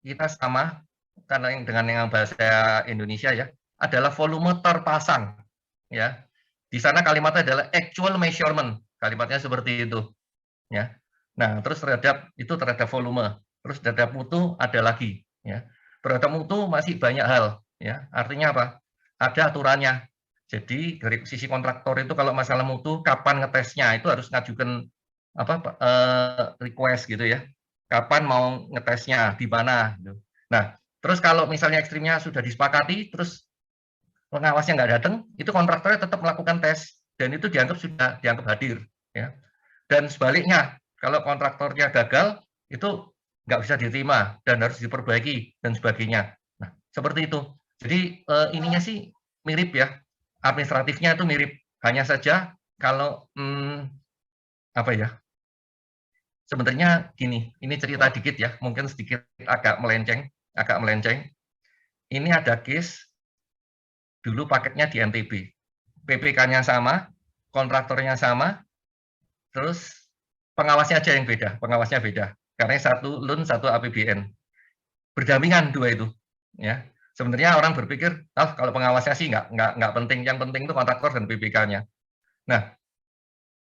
Kita sama karena dengan yang bahasa Indonesia ya, adalah volume terpasang ya. Di sana kalimatnya adalah actual measurement, kalimatnya seperti itu ya. Nah, terus terhadap volume, terus terhadap mutu ada lagi ya. Terhadap mutu masih banyak hal ya. Artinya apa? Ada aturannya. Jadi dari sisi kontraktor itu kalau masalah mutu kapan ngetesnya itu harus ngajukan request gitu ya. Kapan mau ngetesnya, di mana gitu. Nah, terus kalau misalnya ekstrimnya sudah disepakati, terus pengawasnya nggak datang, itu kontraktornya tetap melakukan tes dan itu dianggap hadir, ya. Dan sebaliknya, kalau kontraktornya gagal, itu nggak bisa diterima dan harus diperbaiki dan sebagainya. Nah, seperti itu. Jadi ininya sih mirip ya, administratifnya itu mirip. Hanya saja kalau apa ya? Sebenarnya gini, ini cerita dikit ya, mungkin sedikit agak melenceng. Ini ada case dulu paketnya di NTB, PPK-nya sama, kontraktornya sama, terus pengawasnya aja yang beda, pengawasnya beda. Karena satu LUN, satu APBN, berdampingan dua itu. Ya, sebenarnya orang berpikir, kalau pengawasnya sih nggak penting, yang penting itu kontraktor dan PPK-nya. Nah,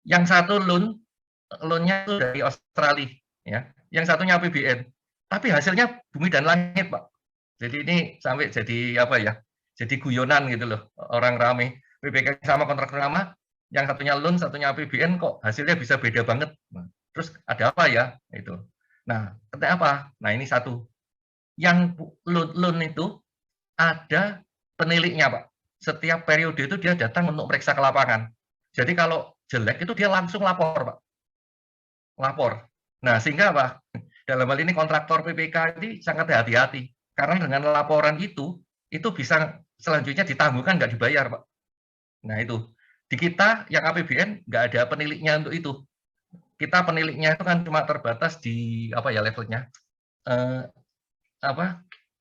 yang satu LUN-nya itu dari Australia, ya. Yang satunya APBN. Tapi hasilnya bumi dan langit, Pak. Jadi ini sampai jadi apa ya? Jadi guyonan gitu loh, orang rame. PPK sama kontraktor sama, yang satunya LUN, satunya APBN kok hasilnya bisa beda banget. Terus ada apa ya? Itu. Nah, katanya apa? Nah, ini satu. Yang LUN itu ada peniliknya, Pak. Setiap periode itu dia datang untuk periksa ke lapangan. Jadi kalau jelek itu dia langsung lapor, Pak. Lapor. Nah, sehingga apa? Dalam hal ini kontraktor PPK ini sangat hati-hati. Karena dengan laporan itu bisa selanjutnya ditangguhkan, nggak dibayar, Pak. Nah, itu. Di kita, yang APBN, nggak ada peniliknya untuk itu. Kita peniliknya itu kan cuma terbatas di, apa ya levelnya,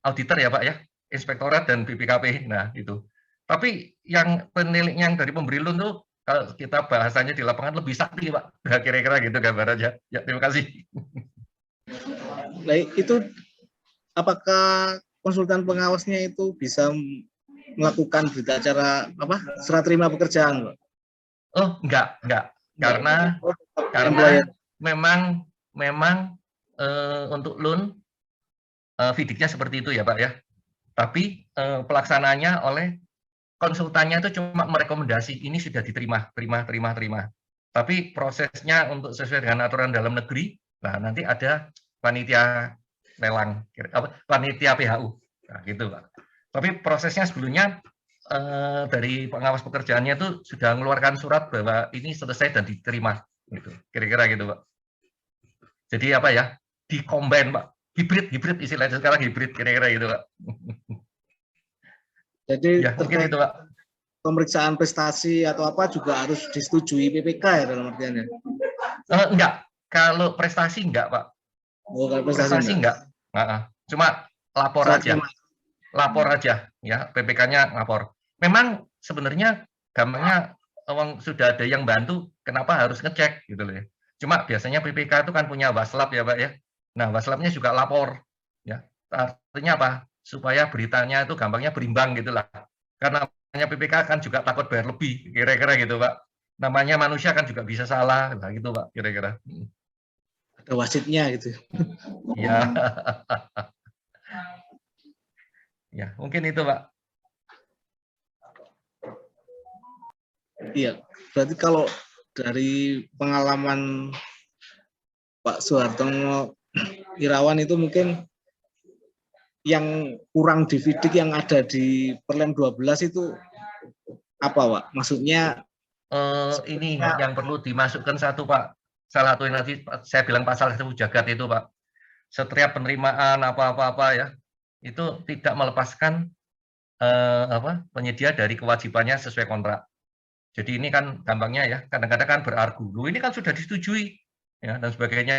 auditor ya, Pak, ya. Inspektorat dan BPKP. Nah, itu. Tapi yang peniliknya yang dari pemberi LUN tuh, kalau kita bahasanya di lapangan lebih sakti, Pak. Nah, kira-kira gitu gambarannya. Ya, terima kasih. Baik, itu apakah konsultan pengawasnya itu bisa melakukan berita acara serah terima pekerjaan, Pak? Oh, enggak. Karena memang untuk LUN FIDIK-nya seperti itu ya, Pak, ya. Tapi pelaksanaannya oleh konsultannya itu cuma merekomendasi ini sudah diterima. Tapi prosesnya untuk sesuai dengan aturan dalam negeri, nah nanti ada panitia lelang, panitia PHU, nah, gitu, Pak. Tapi prosesnya sebelumnya dari pengawas pekerjaannya itu sudah mengeluarkan surat bahwa ini selesai dan diterima, gitu. Kira-kira gitu, Pak. Jadi apa ya? Di-combine, Pak. Hibrid istilahnya sekarang hibrid, kira-kira gitu, Pak. Jadi ya, mungkin itu, Pak. Pemeriksaan prestasi atau apa juga harus disetujui PPK ya dalam artiannya? Enggak. Kalau prestasi enggak, Pak. Oh, kalau prestasi enggak. Cuma lapor aja. Lapor aja, ya. PPK-nya lapor. Memang sebenarnya gampangnya sudah ada yang bantu, kenapa harus ngecek gitu loh ya. Cuma biasanya PPK itu kan punya waslab ya, Pak, ya. Nah, waslabnya juga lapor, ya. Artinya apa? Supaya beritanya itu gampangnya berimbang gitulah. Karena namanya PPK kan juga takut bayar lebih, kira-kira gitu, Pak. Namanya manusia kan juga bisa salah, nah gitu, Pak, kira-kira. Ada wasitnya gitu. Ya. Ya, mungkin itu, Pak. Iya, berarti kalau dari pengalaman Pak Soehartono Irawan itu mungkin yang kurang di FIDIK yang ada di Perlem 12 itu apa, Pak? Maksudnya ini yang perlu dimasukkan satu, Pak. Salah satu yang nanti saya bilang pasal 1 jagat itu, Pak. Setiap penerimaan apa-apa ya, itu tidak melepaskan penyedia dari kewajibannya sesuai kontrak. Jadi ini kan gampangnya ya, kadang-kadang kan berargu. Ini kan sudah disetujui ya dan sebagainya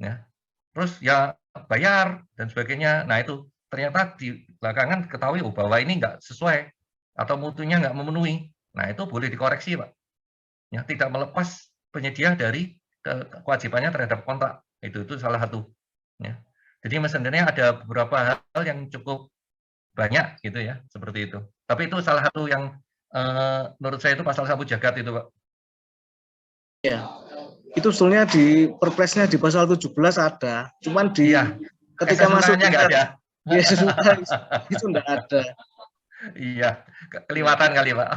ya. Terus ya bayar dan sebagainya. Nah, itu ternyata di belakangan ketahui bahwa ini enggak sesuai atau mutunya enggak memenuhi. Nah, itu boleh dikoreksi, Pak. Ya, tidak melepas penyedia dari kewajibannya terhadap kontrak. Itu salah satu. Ya. Jadi sebenarnya ada beberapa hal yang cukup banyak gitu ya, seperti itu. Tapi itu salah satu yang menurut saya itu pasal 1 jagat itu, Pak. Ya, itu sebetulnya di Perpresnya di pasal 17 ada, cuman di ketika masuk nggak ada. Ya, itu enggak ada. Iya, kelewatan kali, Pak.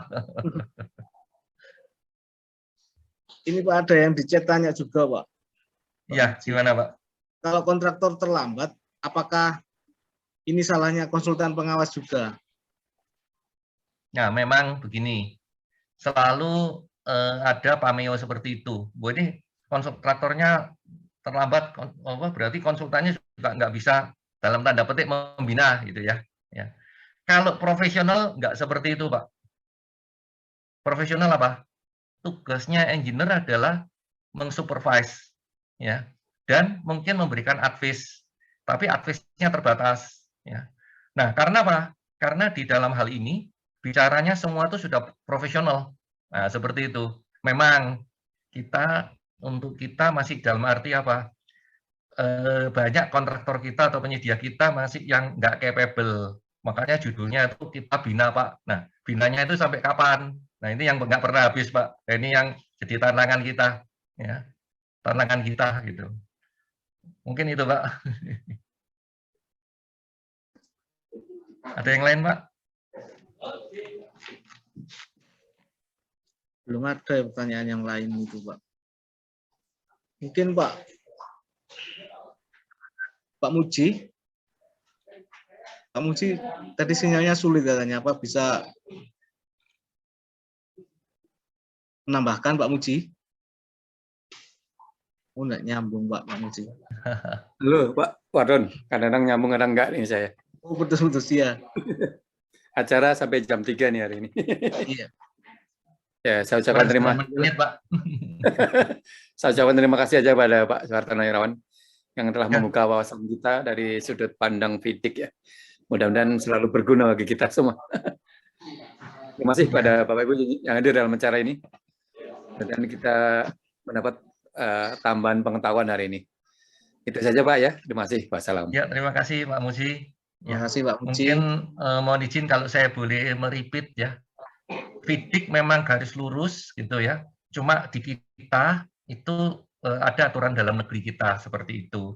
Ini Pak ada yang di chat tanya juga, Pak. Iya, gimana, Pak? Kalau kontraktor terlambat, apakah ini salahnya konsultan pengawas juga? Nah, memang begini, selalu ada pameo seperti itu. Bu, ini kontraktornya terlambat, berarti konsultannya juga nggak bisa dalam tanda petik membina gitu ya. Ya. Kalau profesional nggak seperti itu, Pak. Profesional apa? tugasnya engineer adalah mengsupervise, ya, dan mungkin memberikan advice, tapi advice-nya terbatas, ya. Nah, karena apa? Karena di dalam hal ini bicaranya semua itu sudah profesional. Nah, seperti itu. Memang untuk kita masih dalam arti apa? Banyak kontraktor kita atau penyedia kita masih yang nggak capable. Makanya judulnya itu kita bina, Pak. Nah, binanya itu sampai kapan? Nah, ini yang nggak pernah habis, Pak. Ini yang jadi tantangan kita, ya, tantangan kita gitu. Mungkin itu, Pak. Ada yang lain, Pak? Belum ada pertanyaan yang lain itu, Pak. Mungkin Pak Muji. Pak Muji, tadi sinyalnya sulit katanya, apa bisa menambahkan Pak Muji? Oh, enggak nyambung Pak Muji. Halo Pak Wardon, kadang-kadang nyambung, kadang enggak nih saya. Oh, putus-putus ya. Acara sampai jam 3 nih hari ini. Iya. Ya, saya ucapkan terima kasih. Pak. Saya ucapkan terima kasih aja pada Pak Suhartono Irawan yang telah membuka wawasan kita dari sudut pandang FIDIK ya. Mudah-mudahan selalu berguna bagi kita semua. Terima kasih pada Bapak Ibu yang hadir dalam acara ini. Dan kita mendapat tambahan pengetahuan hari ini. Itu saja Pak ya. Terima kasih. Wassalam. Ya, terima kasih Pak Muji. Terima kasih Pak Muji. Mungkin mohon izin kalau saya boleh meripit ya. FIDIK memang garis lurus gitu ya. Cuma di kita itu ada aturan dalam negeri kita seperti itu.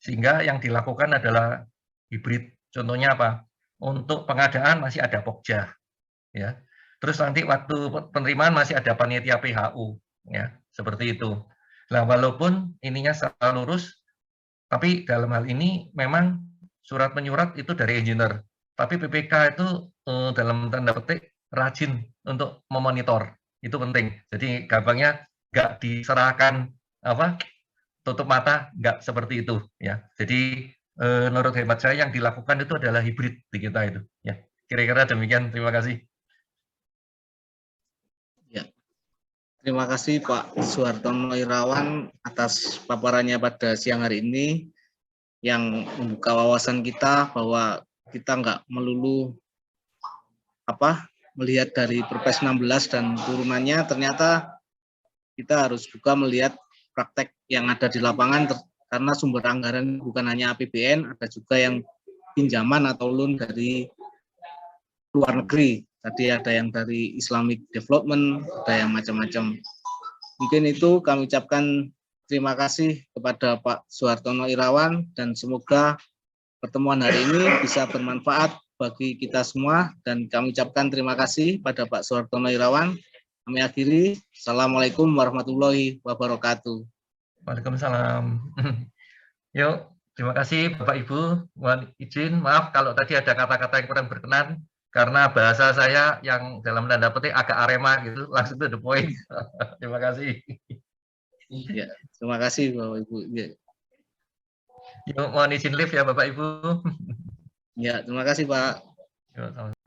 Sehingga yang dilakukan adalah hibrid. Contohnya apa? Untuk pengadaan masih ada Pokja, ya. Terus nanti waktu penerimaan masih ada panitia PHU, ya, seperti itu. Nah, walaupun ininya secara lurus, tapi dalam hal ini memang surat menyurat itu dari engineer. Tapi PPK itu dalam tanda petik rajin untuk memonitor, itu penting. Jadi gampangnya nggak diserahkan apa tutup mata, nggak seperti itu, ya. Jadi menurut hemat saya yang dilakukan itu adalah hibrid di kita itu, ya. Kira-kira demikian. Terima kasih. Ya. Terima kasih Pak Suhartono Irawan atas paparannya pada siang hari ini yang membuka wawasan kita bahwa kita nggak melulu melihat dari Perpres 16 dan turunannya, ternyata kita harus juga melihat praktek yang ada di lapangan karena sumber anggaran bukan hanya APBN, ada juga yang pinjaman atau loan dari luar negeri. Tadi ada yang dari Islamic Development, ada yang macam-macam. Mungkin itu kami ucapkan terima kasih kepada Pak Suhartono Irawan dan semoga pertemuan hari ini bisa bermanfaat bagi kita semua dan kami ucapkan terima kasih pada Pak Suhartono Irawan. Kami akhiri. Assalamualaikum warahmatullahi wabarakatuh. Waalaikumsalam. Yuk, terima kasih Bapak Ibu. Mohon izin, maaf kalau tadi ada kata-kata yang kurang berkenan karena bahasa saya yang dalam tanda petik agak Arema gitu, langsung to the point. Terima kasih. Ya, terima kasih Bapak Ibu. Ya. Yuk, mohon izin live ya Bapak Ibu. Ya, terima kasih Pak. Yuk,